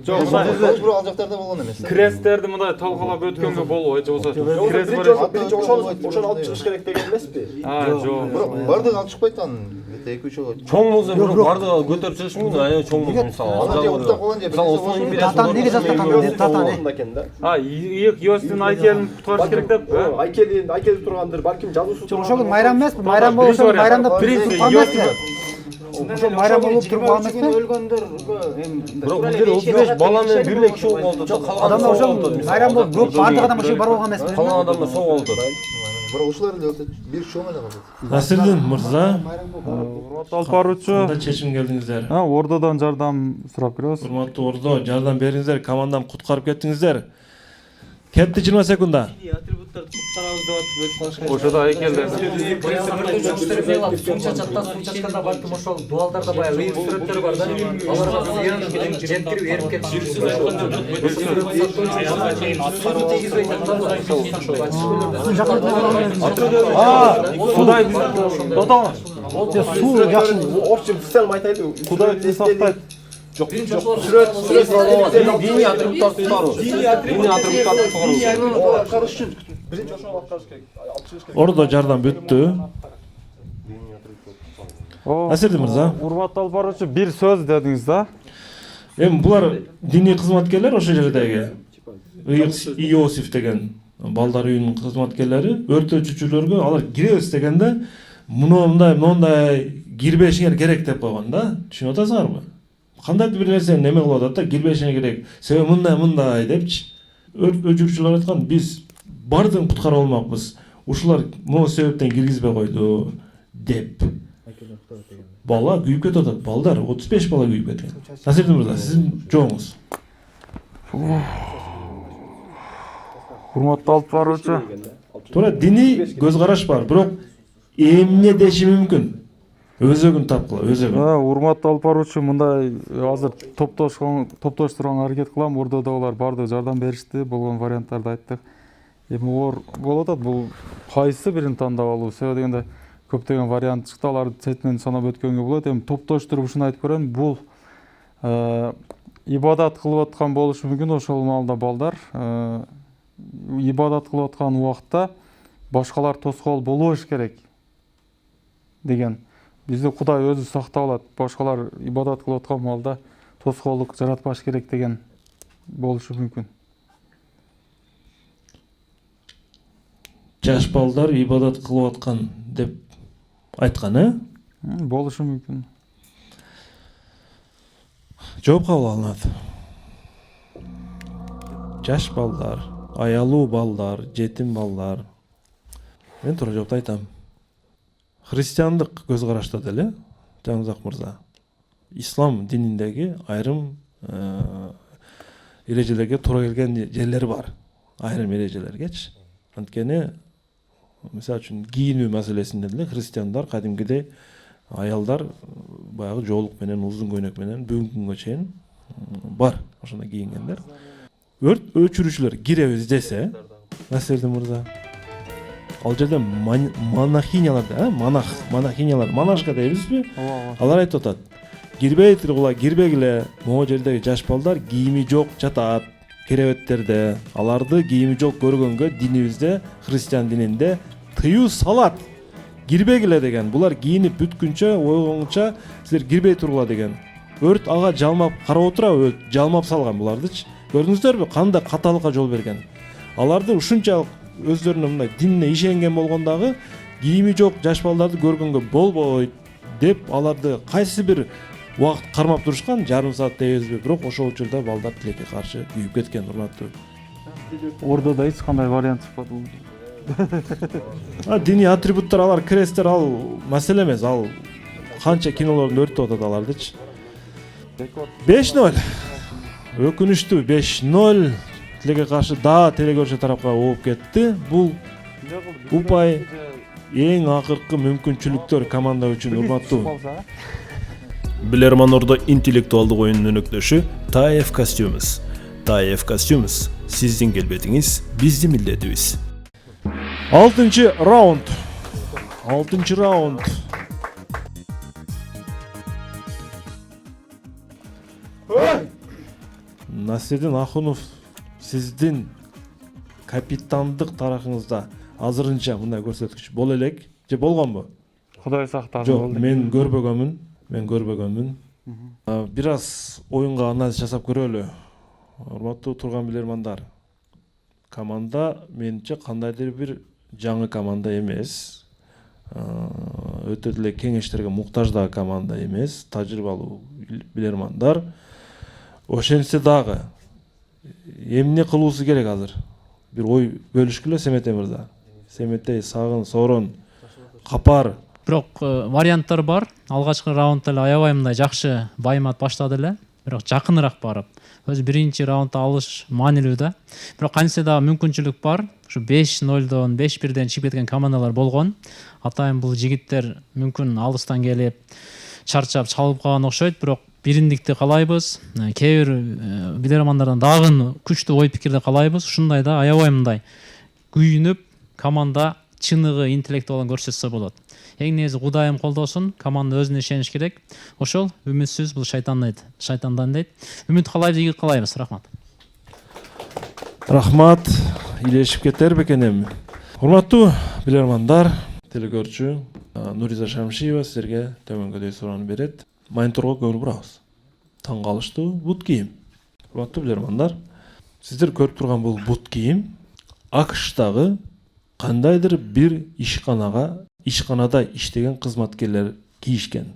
Speaker 12: Жок, бирок ал жактарда болгон эмес.
Speaker 2: кресттерди мындай талкалап өткөнгө болбойт, же болбосо крест
Speaker 9: Биринчи ошону алып чыгыш керек деген эмеспи?
Speaker 2: жок.
Speaker 12: Бирок бардыгы алып чыкпайт анын. 2-3 жолу.
Speaker 3: Чоң болсо бирок бардыгы көтөрүп чыгыш мүмкүн. Аябай чоң болсо мисалы. Мисалы Осман империясы.
Speaker 5: Татан неге жазган? Татан.
Speaker 2: Ийик Иосифтин айкелин куткарыш керек деп.
Speaker 9: Айкелди тургандыр, балким жазуусу.
Speaker 5: Жок, ошол майрам эмеспи? Майрам болсо майрамда турган эмеспи? Ошол майрам болуп турган эмеспи?
Speaker 3: Бирок бул жерде 35 бала менен бир эле киши болуп атат. Калган
Speaker 5: Адамдар ошол майрам болуп көп бардык адам ошо бар болгон эмеспи?
Speaker 3: Калган адамдар согуп алып атат.
Speaker 12: Бирок ушулар эле болсо бир киши болмой калат.
Speaker 1: Насирдин мырза,
Speaker 2: Урматтуу алып баруучу,
Speaker 1: кандай чечим келдиңиздер?
Speaker 2: Ордодон жардам сурап келебиз.
Speaker 1: Урматтуу Ордо, жардам бериңиздер, команданы куткарып кеттиңиздер. Кетти 20 секунда.
Speaker 2: Ошодо айкелдер.
Speaker 5: Суу чачатта, суу чачканда балким ошол дуалдарда баягы ыйык сүрөттөр бар да. Аларга зыян жеткирип эрип кетиши.
Speaker 2: Кудай додо.
Speaker 9: Суу жакшы, общем система айтайлы.
Speaker 2: Кудай бизди сактайт.
Speaker 9: Жок,
Speaker 3: сүрөт диний атрибуттарды тууру. Диний атрибуттарды тууру.
Speaker 9: Аткарыш үчүн биринчи ошону аткарыш керек. Алып чыгыш керек.
Speaker 1: Ордо жардам бүттү. Насирдин мырза,
Speaker 2: Урматтуу алып баруучу, бир сөз дедиңиз да.
Speaker 1: эми булар диний кызматкерлер ошол жердеги. Ыйык Иосиф деген балдар үйүнүн кызматкерлери өртөөчүчүлөргө алар киребиз дегенде мындай кирбешиңер керек деп койгон да. Түшүнүп атасыңарбы? Кандайдыр бир нерсени неме кылып атат да, кирбешиңер керек. Себеби мындай депчи. Өрт өчүрүүчүлөр айткан, биз бардыгын куткарып алмакпыз. Ушулар могу себептен киргизбей койду деп. Бала күйүп кетип атат. Балдар 35 бала күйүп кеткен. Насирдин мырза, сиздин жооңуз.
Speaker 2: Урматтуу алып баруучу,
Speaker 1: Туура диний көз караш бар, бирок эмне деши мүмкүн? Өзөгүн тапкыла, өзөгүн.
Speaker 2: урматтуу алып баруучу, мындай азыр топтоштурганга аракет кылам. Ордодогулар барды жардам беришти, болгон варианттарды айттык. Эми оор болуп атат, бул кайсы бирин тандап алуу? Себеби дегенде көптөгөн вариант чыкты, аларды четинен санап өткөнгө болот. Эми топтоштуруп ушуну айтып көрөйүн, бул ибадат кылып аткан болушу мүмкүн. Ошол маалда балдар ибадат кылып аткан убакта башкалар тоскоол болбош керек деген. Бизди Кудай өзү сактап алат. Башкалар ибадат кылып аткан маалда тоскоолдук жаратпаш керек деген болушу мүмкүн.
Speaker 1: Жаш балдар ибадат кылып аткан деп айткан,
Speaker 2: Болушу мүмкүн.
Speaker 1: Жооп кабыл алынат. Жаш балдар, аялуу балдар, жетим балдар. Мен туура жоопту айтам. Христиандык көз карашта деле, Жаңызак мырза, ислам дининдеги айрым эрежелерге туура келген жерлери бар. Айрым эрежелергечи. Анткени Мисалы үчүн кийинүү маселесинде деле христиандар кадимкидей аялдар баягы жоолук менен узун көйнөк менен бүгүнкү күнгө чейин бар ошондой кийингендер. Өрт өчүрүүчүлөр киребиз десе, Насирдин мырза, ал жерде монахинялар, монахинялар, монашка дейбизби? Алар айтып атат. Кирбей тургула, кирбегиле, могу жердеги жаш балдар кийими жок жатат керебеттерде. Аларды кийими жок көргөнгө динибизде, христиан дининде тыюу салат. Кирбегиле деген. Булар кийинип бүткүнчө, ойгонча силер кирбей тургула деген. Өрт ага жалмап карап отура, жалмап салган булардычы. Көрдүңүздөрбү кандай каталыкка жол берген. Аларды ушунчалык өздөрүнүн мындай динине ишенген болгондагы кийими жок жаш балдарды көргөнгө болбойт деп аларды кайсы бир убакыт кармап турушкан, жарым саат дейбизби, бирок ошол учурда балдар тилекке каршы күйүп кеткен, урматтуу.
Speaker 2: Ордода эч кандай вариант чыкпады.
Speaker 1: Диний атрибуттар, алар кресттер, ал маселе эмес, ал канча кинолордун өрттөп атат алардычы. 5-0. Өкүнүчтүү 5-0. Тилекке каршы дагы телекөрчү тарапка ооп кетти. Бул упай эң акыркы мүмкүнчүлүктөр команда үчүн, урматтуу.
Speaker 9: Билерман Ордо интеллектуалдык оюнунун өнөктөшү TAEF Costumes. TAEF Costumes сиздин келбетиңиз, биздин милдетибиз.
Speaker 1: 6-чы раунд. Насирдин Ахунов, сиздин капитандык тарахыңызда азырынча мындай көрсөткүч боло элек же болгонбу?
Speaker 2: Кудай сактасын.
Speaker 1: Жок, мен көрбөгөнмүн. Бир аз оюнга анализ жасап көрөлү. Урматтуу турган билермандар. Команда менимче кандайдыр бир жаңы команда эмес. Өтө деле кеңештерге муктаждагы команда эмес, тажрыйбалуу билермандар. Ошентсе дагы эмне кылуусу керек азыр? Бир ой бөлүшкүлө, Семете мырза. Семетей, Сагын, Сорон, Капар.
Speaker 13: Бирок варианттар бар. Алгачкы раундда эле аябай мындай жакшы баймат баштады эле, бирок жакыныраак барып, өзү биринчи раундду алыш маанилүү да. Бирок кантсе да мүмкүнчүлүк бар. Ушу 5-0дон, 5-1ден чыгып кеткен командалар болгон. Атайын бул жигиттер мүмкүн алыстан келип чарчап чалып калган окшойт, бирок бириндикти каалайбыз. Кээ бир билермандардан дагы күчтүү ой пикирди каалайбыз. Ушундай да аябай мындай күйүнүп команда чыныгы интеллектуалын көрсөтсө болот. Эң негизи Кудайым колдосун, команда өзүнө ишениш керек. Ошол үмүтсүз бул шайтандан дейт. Үмүт каалайбыз, ийгилик каалайбыз. Рахмат.
Speaker 1: Рахмат. Илешип кетер бекен эми. Урматтуу билермандар, телекөрчү Нуриза Шамшиева силерге төмөнгөдөй суроону берет. Мониторго көрүп турабыз. Таң калыштуу бут кийим. Урматтуу билермандар, сиздер көрүп турган бул бут кийим АКШтагы кандайдыр бир ишканада иштеген кызматкерлер кийишкен.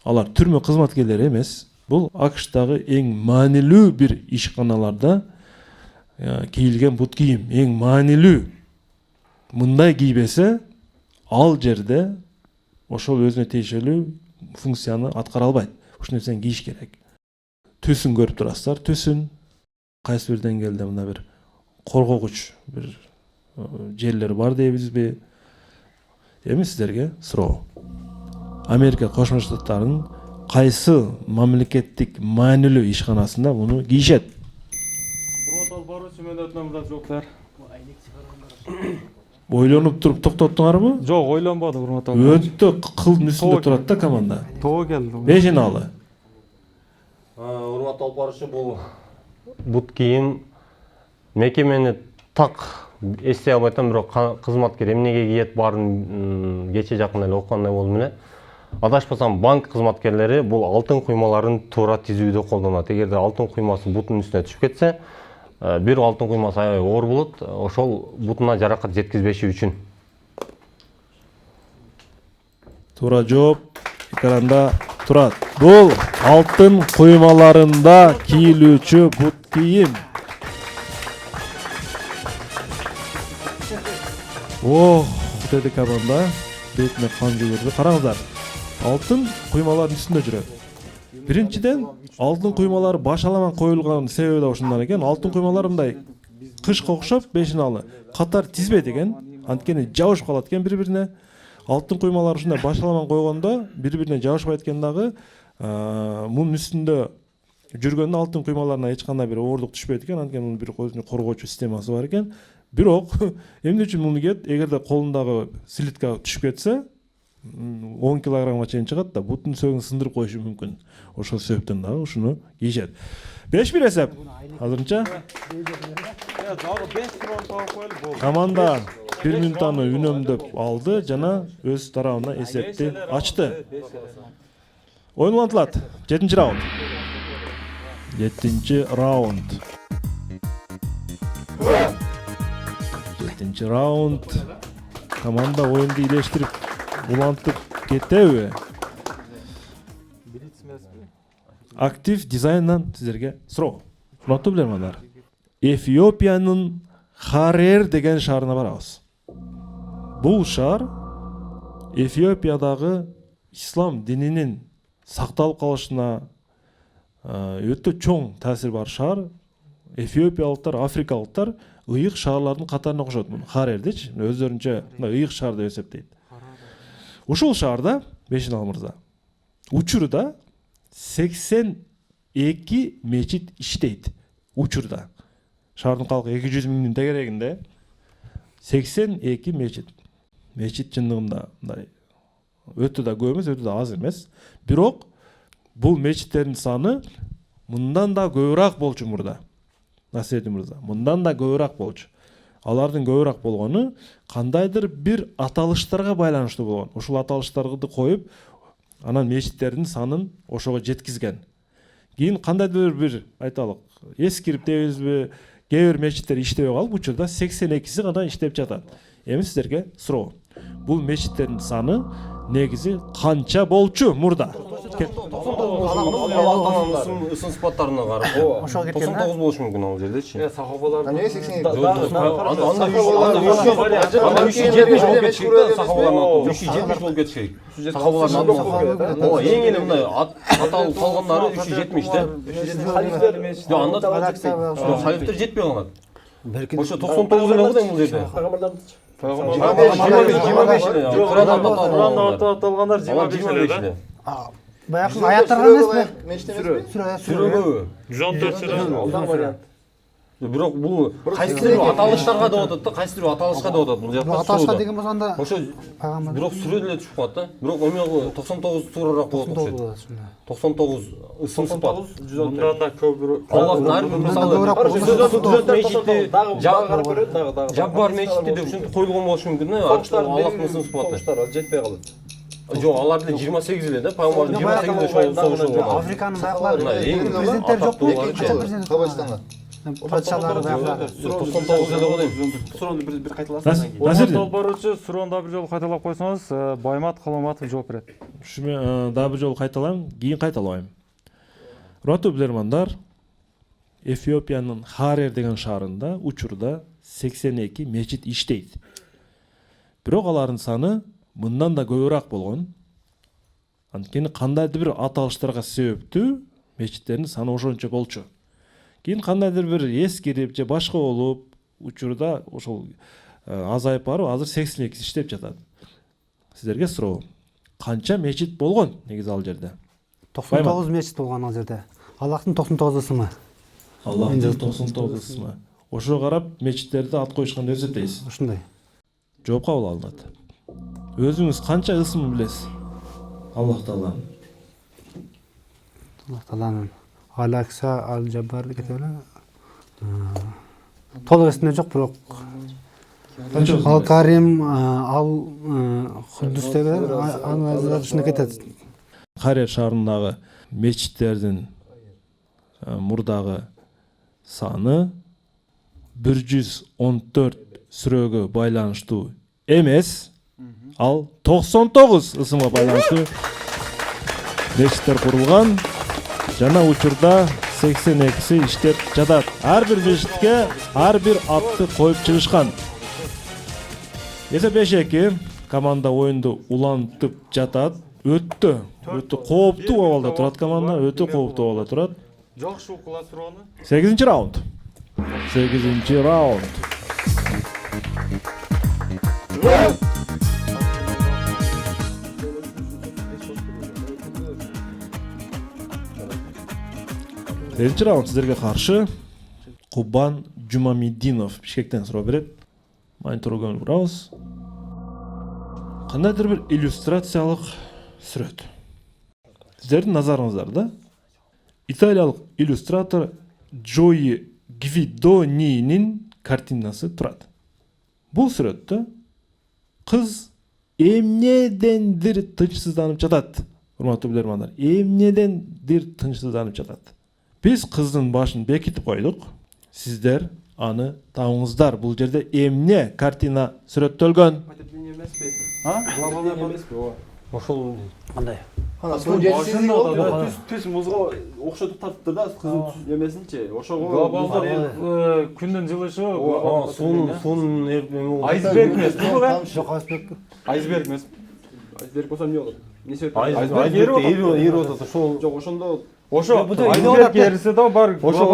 Speaker 1: Алар түрмө кызматкерлери эмес. Бул АКШтагы эң маанилүү бир ишканаларда кийилген бут кийим. Эң маанилүү. Мындай кийбесе, ал жерде ошол өзүнө тиешелүү функцияны аткара албайт. Ушул нерсени кийиш керек. Түсүн көрүп турасыздар, түсүн кайсы бир деңгээлде мына бир коргогуч бир жерлер бар дейбизби? Эми сиздерге суроо. Америка Кошмо Штаттарынын кайсы мамлекеттик маанилүү ишканасында муну кийишет? Ойлонуп туруп токтоттуңарбы?
Speaker 2: Жок, ойлонбодум, урматтуу.
Speaker 1: Өтө кылдын үстүндө турат да команда.
Speaker 2: Тоо келди.
Speaker 1: Бешиналы.
Speaker 3: Урматтуу алып баруучу, бул бут кийим мекемени так эстей албайтам, бирок кызматкер эмнеге кийет баарын кече жакын эле окугандай болдум эле. Адашпасам, банк кызматкерлери бул алтын куймаларын туура тизүүдө колдонот. Эгерде алтын куймасы бутунун үстүнө түшүп кетсе, бир алтын куймасы аябай оор болот. Ошол бутуна жаракат жеткизбеши үчүн.
Speaker 1: Туура жооп экранда турат. Бул алтын куймаларында кийилүүчү бут кийим. Деди команда бетине кан жүгүрдү. Караңыздар. Алтын куймалардын үстүндө жүрөт. Биринчиден, алтын куймалар башаламан коюлган себеби да ошондон экен. Алтын куймалар мындай кышка окшоп, бешиналы катар тизбейт экен. Анткени жабышып калат экен бири-бирине. Алтын куймалар ушундай башаламан койгондо бири-бирине жабышпайт экен дагы. Мунун үстүндө жүргөндө алтын куймаларына эч кандай бир оорлук түшпөйт экен. Анткени мунун бир өзүнүн коргоочу системасы бар экен. Бирок эмне үчүн муну кийет? Эгерде колундагы слитка түшүп кетсе, 10 килограммга чейин чыгат да, бутун сөөгүн сындырып коюшу мүмкүн. Ошол себептен дагы ушуну кийишет. 5-1 эсеп. Азырынча команда 1 минутаны үнөмдөп алды жана өз тарабына эсепти ачты. Oyun ulantılат. 7-ci rauнд. 7-ci rauнд. 7-ci rauнд. Komanda oyundu iyileştirip ulantıp kettebi? Aktif dizayndan sizlerge суроо. Урматтуу билермандар. Эфиопиянын Харер деген шаарына барабыз. Бул шаар Эфиопиядагы ислам дининин сакталып калышына өтө чоң таасир бар шаар. Эфиопиялыктар, африкалыктар ыйык шаарлардын катарына кошот муну. Харердичи өздөрүнчө ыйык шаар деп эсептейт. Ушул шаарда Бешинал мырза учурда 82 мечит иштейт. Учурда шаардын калкы 200 миңдин тегерегинде 82 мечит. Мечит чындыгында мындай өтө да көп эмес, өтө да аз эмес. Бирок бул мечиттердин саны мындан да көбүрөөк болчу мурда. Насиретдин мырза, мындан да көбүрөөк болчу. Алардын көбүрөөк болгону кандайдыр бир аталыштарга байланыштуу болгон. Ушул аталыштарды коюп, анан мечиттердин санын ошого жеткизген. Кийин кандайдыр бир айталык, эскирип дейбизби, кээ бир мечиттер иштебей калып, учурда 82си гана иштеп жатат. Эми сиздерге суроо. Бул мечиттердин саны негизи канча болчу мурда?
Speaker 3: Сын сыпаттарына карап, 99 болушу мүмкүн ал жердечи.
Speaker 12: Сахабалар. Не 82?
Speaker 3: Анда 370 болуп кетиш керек. Сахабалар 370 болуп кетиш керек. Сахабалар ооба, эң эле мындай аталып калгандары 370 да. Халифтер анда халифтер жетпей калат. Ошо 99 эле го дейм бул жерде. Курандан аталгандар 25 эле.
Speaker 5: Баягы аяттарга эмеспи?
Speaker 3: Сүрөгө 114 сүрө. Бирок бул кайсыр аталыштарга деп атат да, кайсыр аталышка деп атат бул жакта.
Speaker 5: Аталышка деген болгондо
Speaker 3: ошо бирок сүрө деле түшүп калат да. Бирок эмне 99 туурараак болот окшойт. 99 ысым сыпат.
Speaker 2: 114 да көбүрөөк.
Speaker 3: Аллахтын ар бир мисалы Жаббар мечити деп ушинтип коюлгон болушу мүмкүн да. Аллахтын ысым сыпаты жетпей калат. Жок, алар деле 28 эле да, пайгамбардын 28 эле согушу болгон.
Speaker 5: Африканын баягылар президенттер жок беле,
Speaker 12: Кабачтанга.
Speaker 5: Патшалары баягылар
Speaker 3: 99 эле го дейм.
Speaker 4: Суроону бир кайталасыз.
Speaker 2: Урматтуу долбооручу, суроону дагы бир жолу кайталап койсоңуз, Баймат Калматов жооп берет.
Speaker 1: Ушуну дагы бир жолу кайталайм, кийин кайталабайм. Урматтуу билермандар, Эфиопиянын Харер деген шаарында учурда 82 мечит иштейт. Бирок алардын саны мындан да көбүрөөк болгон. Анткени кандайдыр бир аталыштарга себептүү мечиттердин саны ошончо болчу. Кийин кандайдыр бир эскирип же башка болуп, учурда ошол азайып барып, азыр 82 иштеп жатат. Сиздерге суроо. Канча мечит болгон негизи ал жерде?
Speaker 5: 99 мечит болгон ал жерде. Аллахтын 99 ысымы.
Speaker 1: Аллахтын 99 ысымы. Ошого карап мечиттерди ат коюшкан деп эсептейсиз.
Speaker 5: Ушундай.
Speaker 1: Жооп кабыл алынат. Өзүңүз канча ысымын билесиз? Аллах Тааланын.
Speaker 5: Аллах Тааланын Алакса Ал-Жаббар деп эле. Толук эсимде жок, бирок Ал-Карим, Ал-Куддус деп анын ушуна кетет.
Speaker 1: Харер шаарындагы мечиттердин мурдагы саны 114 сүрөгө байланыштуу эмес, ал 99 ысымга байланыштуу мечиттер курулган жана учурда 82си иштеп жатат. Ар бир мечитке ар бир атты коюп чыгышкан. Эсеп 5-2 команда оюнду улантып жатат. Өтө кооптуу абалда турат команда, өтө кооптуу абалда турат.
Speaker 2: Жакшы укула суроону.
Speaker 1: 8-ci раунд. 8-ci раунд. Биринчи раунд сиздерге каршы Кубан Жумамидинов Бишкектен суроо берет. Мониторго көңүл бурабыз. Кандайдыр бир иллюстрациялык сүрөт. Сиздердин назарыңыздарда италиялык иллюстратор Джои Гвидонинин картинасы турат. Бул сүрөттө кыз эмнедендир тынчсызданып жатат. Урматтуу билермандар, эмнедендир тынчсызданып жатат. Биз кыздын башын бекитип койдук. Сиздер аны табыңыздар. Бул жерде эмне картина сүрөттөлгөн?
Speaker 4: Глобалный эмеспи ооба.
Speaker 3: Ошол
Speaker 12: Кандай?
Speaker 4: Түз музга окшотуп тартыптыр да кыздын эмесинчи. Ошого
Speaker 2: Глобалдык күндүн жылышы,
Speaker 3: суунун эми
Speaker 2: айсберг эмес,
Speaker 5: Жок, айсберг.
Speaker 4: айсберг эмес. Айсберг болсо эмне болот?
Speaker 3: айсберг эрип атат ошол.
Speaker 4: Жок, ошондо
Speaker 2: ошо айсберг эрисе да бар.
Speaker 3: Ошол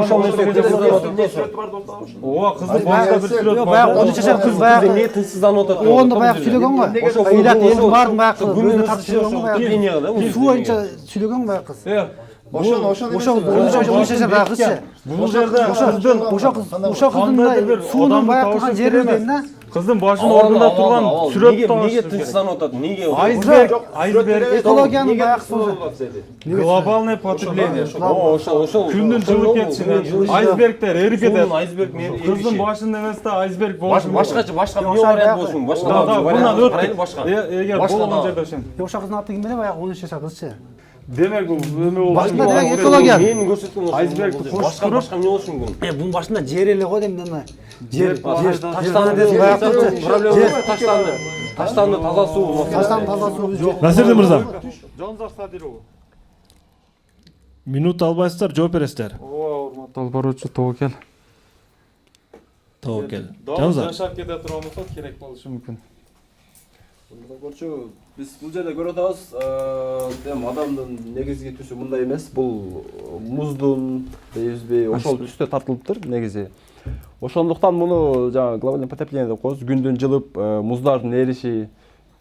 Speaker 2: Ооба, кыздын башында бир сүрөт бар.
Speaker 5: Баягы 13 жашар кыз баягы
Speaker 3: эмне тынчсызданып атат?
Speaker 5: Оонда баягы сүйлөгөн го. Ыйлат элдин баарын баягы өзүнө тартып сүйлөгөн го баягы. Суу боюнча сүйлөгөн баягы кыз. Ошо 13 жашар баягы кызчы.
Speaker 2: Бул жерде
Speaker 5: Ошо кыздын мындай суунун баягы турган жери дейм да.
Speaker 2: кыздын башынын ордунда турган сүрөт
Speaker 3: Неге тынчсызданып атат? Неге?
Speaker 2: айсберг
Speaker 5: Экологиянын баягы суу.
Speaker 2: глобальное потепление.
Speaker 3: Ошол
Speaker 2: Күндүн жылып кетиши, айсбергдер эрип кетет.
Speaker 3: айсберг
Speaker 2: Кыздын башында эмес да айсберг болушу мүмкүн.
Speaker 3: башка эмне вариант болушун?
Speaker 2: Бунан өттүк.
Speaker 3: Башка.
Speaker 2: Эгер болгон жерде ошен.
Speaker 5: Ошо кыздын аты ким эле баягы 13 жашар кызчы.
Speaker 2: Демек бул эме болушу
Speaker 5: Башында демек экология.
Speaker 3: Менин көрсөткөн
Speaker 2: айсбергди
Speaker 3: башка эмне болушу мүмкүн?
Speaker 5: Бунун башында жер эле го дейм да. Жер
Speaker 3: Таштанды таза суу.
Speaker 5: Таштан таза суу жок.
Speaker 1: Насирдин мырза,
Speaker 2: Жонзак Садиров.
Speaker 1: минут албайсыздар, жооп бересиздер.
Speaker 2: Ооба, урматтуу албаруучу тобокел.
Speaker 1: Тобокел. Жанзак.
Speaker 2: Жашап кете турган болсо керек болушу мүмкүн.
Speaker 4: Көрчү, биз бул жерде көрүп атабыз, эми адамдын негизги түсү мындай эмес. Бул муздун дейбизби, ошол түстө тартылыптыр негизи. Ошондуктан муну жаңа глобальный потепление деп коебуз. Күндүн жылып, муздардын эриши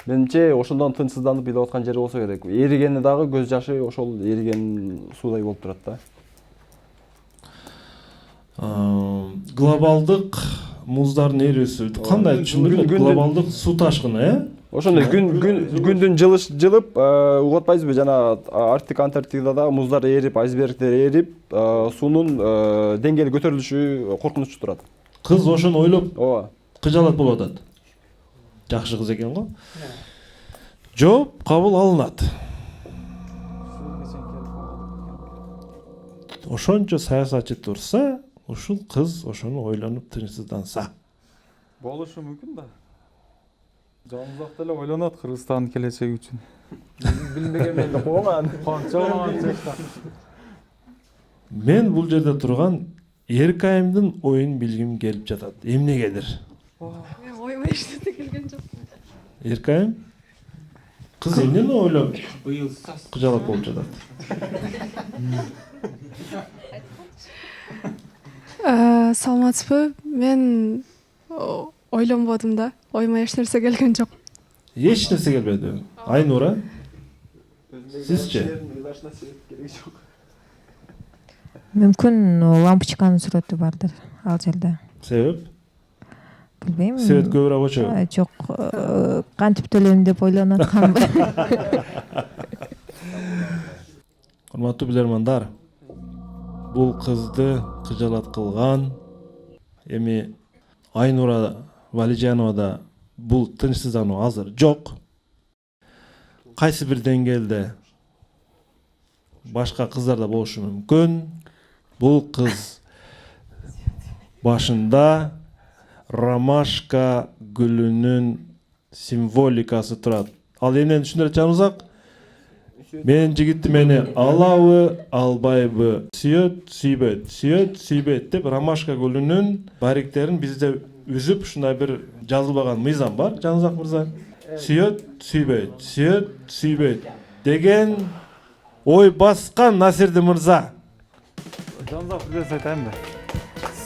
Speaker 4: менимче ошондон тынчсызданып билип аткан жери болсо керек. Эригени дагы көз жашы ошол эриген суудай болуп турат да.
Speaker 1: Глобалдык муздардын эрүүсү кандай түшүндүрүлөт? Глобалдык суу ташкыны,
Speaker 4: Ошондой күндүн жылып, угуп атпайсызбы? Жана Арктик, Антарктикада муздар эрип, айсбергдер эрип, суунун деңгээли көтөрүлүшү коркунучтуу турат.
Speaker 1: Кыз ошону ойлоп
Speaker 4: Ооба.
Speaker 1: кыжалат болуп атат. Жакшы кыз экен го. Жооп кабыл алынат. Ошончо саясатчы турса, ушул кыз ошону ойлонуп тынчсызданса.
Speaker 2: Болушу мүмкүн да. Жонзак деле ойлонот Кыргызстандын келечеги үчүн.
Speaker 4: Билбеген мен да кооман.
Speaker 1: Мен бул жерде турган Эркайымдын оюн билгим келип жатат. Эмнегедир?
Speaker 14: Мен ойыма эчтеке келген жок.
Speaker 1: Эркайым? Кыз эмнени ойлоп кыжалат болуп жатат?
Speaker 14: Саламатсызбы? Мен ойлонбодум да. Ойыма эч нерсе келген жок.
Speaker 1: Эч нерсе келбеди. Айнура? Сизчи?
Speaker 11: Мүмкүн лампочканын сүрөтү бардыр ал жерде.
Speaker 1: Себеп?
Speaker 11: Билбейм.
Speaker 1: Свет көбүрөөк очобу?
Speaker 11: Жок, кантип төлөйм деп ойлонуп атканмын.
Speaker 1: Урматтуу билермандар, бул кызды кыжалат кылган эми Айнура Валижановада бул тынчсыздануу азыр жок. Кайсы бир деңгээлде башка кыздарда болушу мүмкүн. Бул кыз башында ромашка гүлүнүн символикасы турат. Ал эмнени түшүндүрөт Жанузак? Мен жигитти мени алабы, албайбы, сүйөт, сүйбөйт, сүйөт, сүйбөйт деп ромашка гүлүнүн бариктерин бизде үзүп ушундай бир жазылбаган мыйзам бар, Жанузак мырза. Сүйөт, сүйбөйт, сүйөт, сүйбөйт деген ой баскан Насирди мырза.
Speaker 2: Жанзак бир нерсе айтайынбы?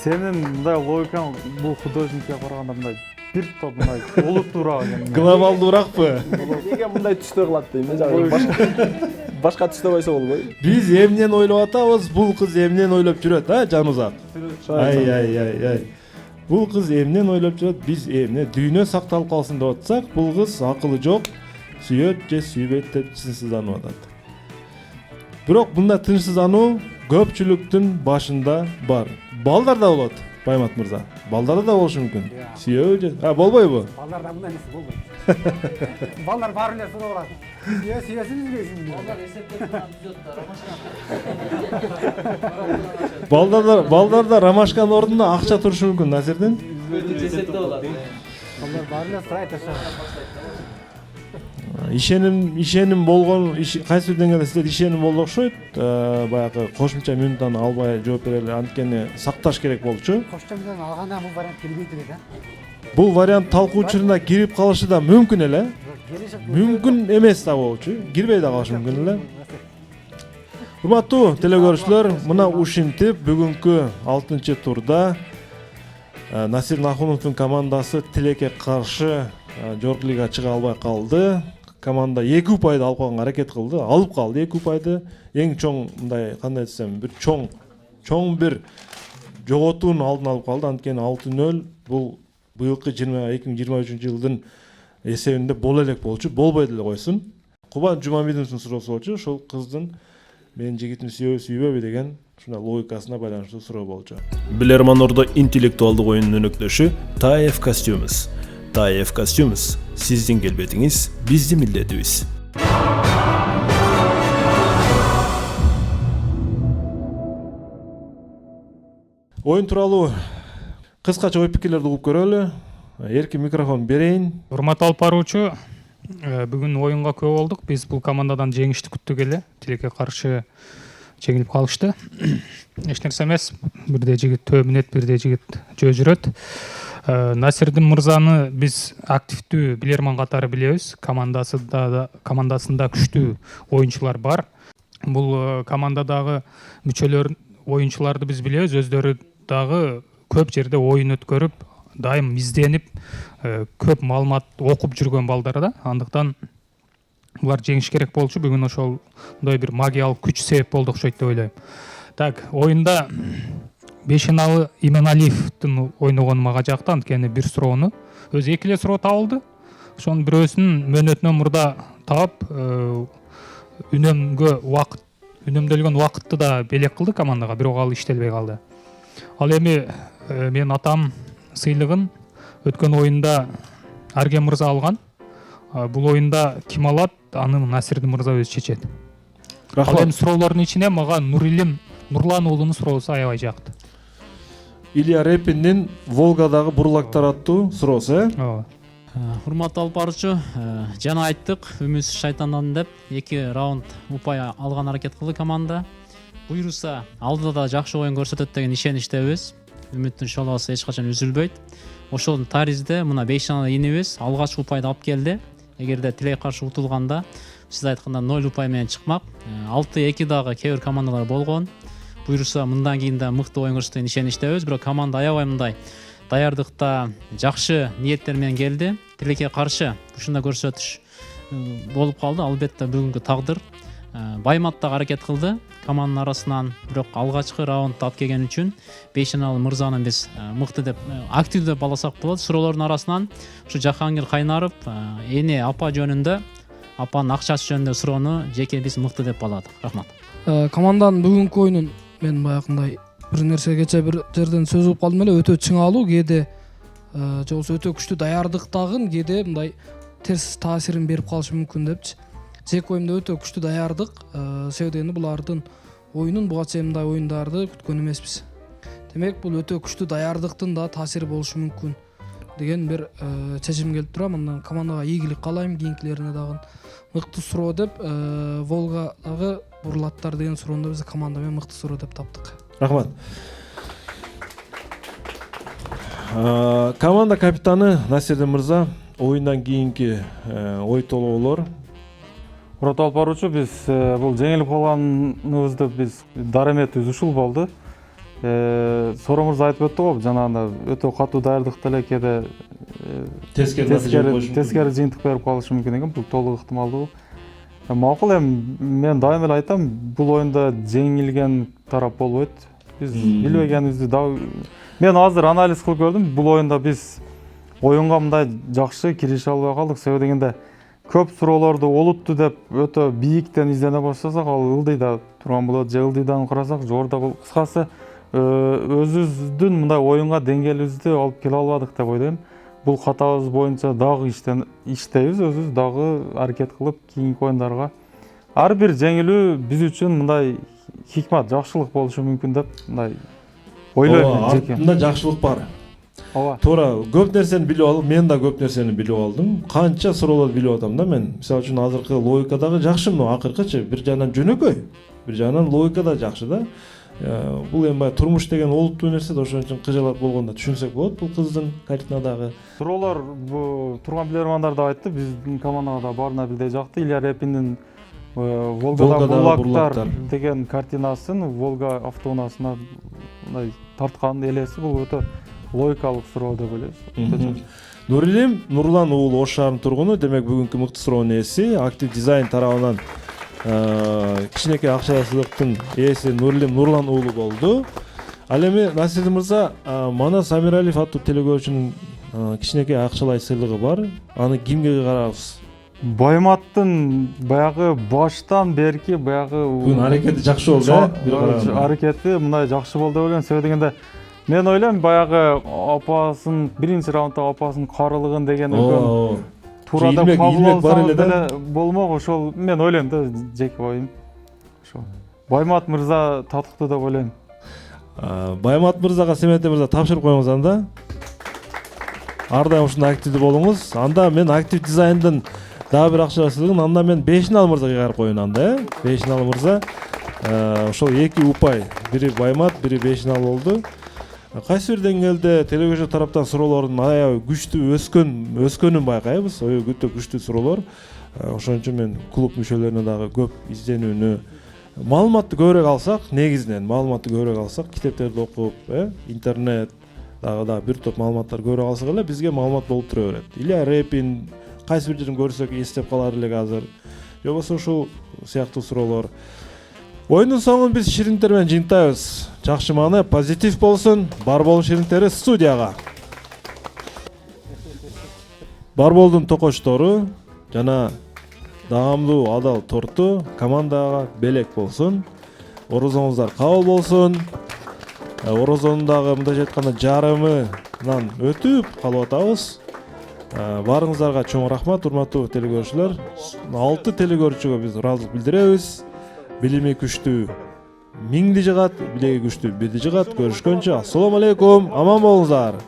Speaker 2: Сенин мындай логикаң бул художникке караганда мындай бир топ мындай олуттуураак
Speaker 1: глобалдууракпы?
Speaker 15: Неге мындай түстө кылат дейм. Башка түстө койсо болбойбу?
Speaker 1: Биз эмнени ойлоп атабыз, бул кыз эмнени ойлоп жүрөт, Жанузак? Ай. Бул кыз эмнени ойлоп жүрөт, биз эмне дүйнө сакталып калсын деп атсак, бул кыз акылы жок, сүйөт же сүйбөйт деп тынчсызданып атат. Бирок мындай тынчсыздануу көпчүлүктүн башында бар. Балдарда болот, Баймат мырза. Балдарда да болушу мүмкүн. Сүйөбү же, болбойбу?
Speaker 5: Балдарда мындай нерсе болбойт. Балдар баары эле суроо алат. Сүйөсүң үзбөйсүңбү? Балдар эсептеп
Speaker 1: Балдарда ромашканын ордуна акча турушу мүмкүн, Насирдин.
Speaker 5: Балдар баары эле сурайт ошо.
Speaker 1: Ишеним болгон, кайсы бир деңгээлде сизде ишеним болду окшойт. Баягы кошумча мүнөттөн албай жооп берели, анткени сакташ керек болчу.
Speaker 5: Кошумча мүнөттөн алганда бул вариант келбейт эле да.
Speaker 1: Бул вариант талкуу учуруна кирип калышы да мүмкүн эле. Мүмкүн эмес да болчу, кирбей да калышы мүмкүн эле. Урматтуу телекөрүүчүлөр, мына ушинтип бүгүнкү 6-турда Насир Нахуновдун командасы Тилекке каршы жогорку лигаға чыга албай калды. Команда 2 упайды алып калганга аракет кылды. Алып калды 2 упайды. Эң чоң мындай кандай десем, бир чоң бир жоготуунун алдын алып калды. Анткени 6-0 бул быйылкы 2023-жылдын эсебинде боло элек болчу, болбой деле койсун. Кубан Жумамедовдун суроосу болчу, ошол кыздын менин жигитим сүйбөбү деген ушундай логикасына байланыштуу суроо болчу.
Speaker 9: Билерман Ордо интеллектуалдык оюнунун өнөктөшү TAEF Costumes. TAEF Costumes, сиздин келбетиңиз биздин милдетибиз.
Speaker 1: Оюн тууралуу кыскача ой пикирлерди угуп көрөлү. Эркин микрофон берейин.
Speaker 6: Урматтуу алып баруучу, бүгүн оюнга күбө болдук. Биз бул командадан жеңишти күттүк эле. Тилекке каршы жеңилип калышты. Эч нерсе эмес. Бирде жигит төбүнөт, бирде жигит жөө жүрөт. Насирдин мырзаны биз активдүү билерман катары билебиз. Командасында күчтүү оюнчулар бар. Бул командадагы мүчөлөр, оюнчуларды биз билебиз. Өздөрү дагы көп жерде оюн өткөрүп, дайым изденип, көп маалымат окуп жүргөн балдар да. Андыктан булар жеңиш керек болчу. Бүгүн ошолдой бир магиялык күч себеп болду окшойт деп ойлойм. Так, оюнда Бешеналы Именалиевдин ойногону мага жакты, анткени бир суроону өзү 2 эле суроо табылды. Ошонун бирөөсүн мөөнөтүнөн мурда таап, үнөмдөлгөн убакытты да белек кылды командага, бирок ал иштелбей калды. Ал эми менин атам сыйлыгын өткөн оюнда Арген мырза алган. Бул оюнда ким алат, аны Насирдин мырза өзү чечет. Ал эми суроолордун ичине мага Нурлан уулунун суроосу аябай жакты.
Speaker 1: Илья Репиндин Волгадагы бурлактар аттуу суроосу,
Speaker 13: Урматтуу алып баруучу, жана айттык, үмүтсүз шайтандан деп 2 раунд упай алган аракет кылды команда. Буйруса алдыда да жакшы оюн көрсөтөт деген ишеничтебиз. Үмүттүн шолоосу эч качан үзүлбөйт. Ошол таризде мына Бейшаналы инибиз алгачкы упайды алып келди. Эгерде Тилек каршы утулганда, сиз айтканда 0 упай менен чыкмак. 6-2 дагы кээ бир командалар болгон. Буйруса мындан кийин да мыкты оюн көрсөтөт ишеничтебиз. Бирок команда аябай мындай даярдыкта жакшы ниеттер менен келди. Тилекке каршы ушундай көрсөтүш болуп калды. Албетте бүгүнкү тагдыр Баймат да аракет кылды команданын арасынан, бирок алгачкы раундда алып келген үчүн Бейшеналы мырзаны биз мыкты деп, активдүү деп баласак болот. Суроолордун арасынан ушу Жахангир Кайнаров эне апа жөнүндө, апанын акчасы жөнүндө суроону жеке биз мыкты деп баладык. Рахмат.
Speaker 16: Команданын бүгүнкү оюнун мен баягындай бир нерсе кече бир жерден сөз угуп калдым эле, өтө чыңалуу, кээде же болбосо өтө күчтүү даярдыктагы кээде мындай терс таасирин берип калышы мүмкүн депчи. Жеке оюнда өтө күчтүү даярдык, себеби булардын оюнун буга чейин мындай оюндарды күткөн эмеспиз. Демек бул өтө күчтүү даярдыктын да таасири болушу мүмкүн деген бир чечим келип турам. Андан командага ийгилик каалайм, кийинкилерине дагы мыкты суроо деп, Волгадагы бурлаттар деген суроону биз команда менен мыкты суроо деп таптык.
Speaker 1: Рахмат. Команда капитаны Насирдин мырза, оюндан кийинки ой толоолор.
Speaker 2: Урматтуу алып баруучу, биз бул жеңилип калганыбызды биз дараметибиз ушул болду. Сора мырза айтып өттү го, жанагында өтө катуу даярдык деле кээде тескери жыйынтык берип калышы мүмкүн экен. Бул толук ыктымалдуу. Макул, эми мен дайым эле айтам, бул оюнда жеңилген тарап болбойт. Биз билбегенибизди да мен азыр анализ кылып көрдүм. Бул оюнда биз оюнга мындай жакшы кирише албай калдык. Себеби дегенде көп суроолорду олутту деп өтө бийиктен издене баштасак, ал ылдыйда турган болот, же ылдыйдан карасак жогоруда. Бул кыскасы өзүбүздүн мындай оюнга деңгээлибизди алып келе албадык деп ойлойм. Бул катабыз боюнча дагы иштейбиз, өзүбүз дагы аракет кылып кийинки оюндарга. Ар бир жеңилүү биз үчүн мындай хикмат, жакшылык болушу мүмкүн деп мындай ойлойм.
Speaker 1: Артында жакшылык бар.
Speaker 2: Ооба.
Speaker 1: Туура, көп нерсени билип алып, мен да көп нерсени билип алдым. Канча суроолорду билип атам да мен. Мисалы үчүн азыркы логикадагы жакшы, мына акыркычы бир жагынан жөнөкөй, бир жагынан логика да жакшы да. Бул эми баягы турмуш деген олуттуу нерсе да, ошон үчүн кыжалат болгондо түшүнсөк болот бул кыздын картинадагы.
Speaker 2: Суроолор турган билермандар да айтты, биздин командага да баарына бирдей жакты. Илья Репиндин Волгадагы бурлактар деген картинасын Волга автоунаасына мындай тарткан элеси бул өтө логикалык суроо деп ойлойбуз.
Speaker 1: Нурилим Нурлан уулу Ош шаарынын тургуну, демек бүгүнкү мыкты суроонун ээси, актив дизайн тарабынан кичинекей акчалай сыйлыктын ээси Нурилим Нурлан уулу болду. Ал эми Насир мырза, Манас Амиралиев аттуу телегөрүүчүнүн кичинекей акчалай сыйлыгы бар. Аны кимге карабыз?
Speaker 2: Байматтын баягы баштан берки баягы
Speaker 1: бүгүн аракети жакшы болду,
Speaker 2: аракети мындай жакшы болду деп ойлойм. Себеби дегенде мен ойлойм баягы апасын биринчи раундда апасынын карылыгын деген үлкөн туурада кабыл алсаңыз деле болмок. Ошол мен ойлойм да, жеке оюм. Ошо Баймат мырза татыктуу деп ойлойм.
Speaker 1: Баймат мырзага Семете мырза тапшырып коюңуз анда. Ар дайым ушундай активдүү болуңуз. Анда мен актив дизайндын дагы бир акчалай сыйлыгын анда мен Бешинал мырзага кайрып коеюн анда, Бешинал мырза. Ошол эки упай, бири Баймат, бири Бешинал болду. Кайсы бир деңгээлде телевизион тараптан суроолордун аябай күчтүү өскөнүн байкайбыз. Өтө күчтүү суроолор. Ошон үчүн мен клуб мүчөлөрүнө дагы көп изденүүнү, маалыматты көбүрөөк алсак, негизинен маалыматты көбүрөөк алсак, китептерди окуп, интернет дагы бир топ маалыматтар көбүрөөк алсак эле бизге маалымат болуп тура берет. Илья Репин кайсы бир жерин көрсөк эстеп калар элек азыр. Же болбосо ушул сыяктуу суроолор. Оюндун соңун биз ширинтер менен жыйынтайбыз. Жакшы мааны, позитив болсун. Барбол ширинтери студияга. Барболдун токочтору жана даамдуу адал торту командага белек болсун. Орозоңуздар кабыл болсун. Орозондагы мындайча айтканда жарымынан өтүп калып атабыз. Баарыңыздарга чоң рахмат, урматтуу телекөрүүчүлөр. 6 телекөрүүчүгө биз ыраазылык билдиребиз. Билими күчтүү миңди жыгат, билеги күчтүү бирди жыгат. Көрүшкөнчө, ассаламу алейкум, аман болуңуздар.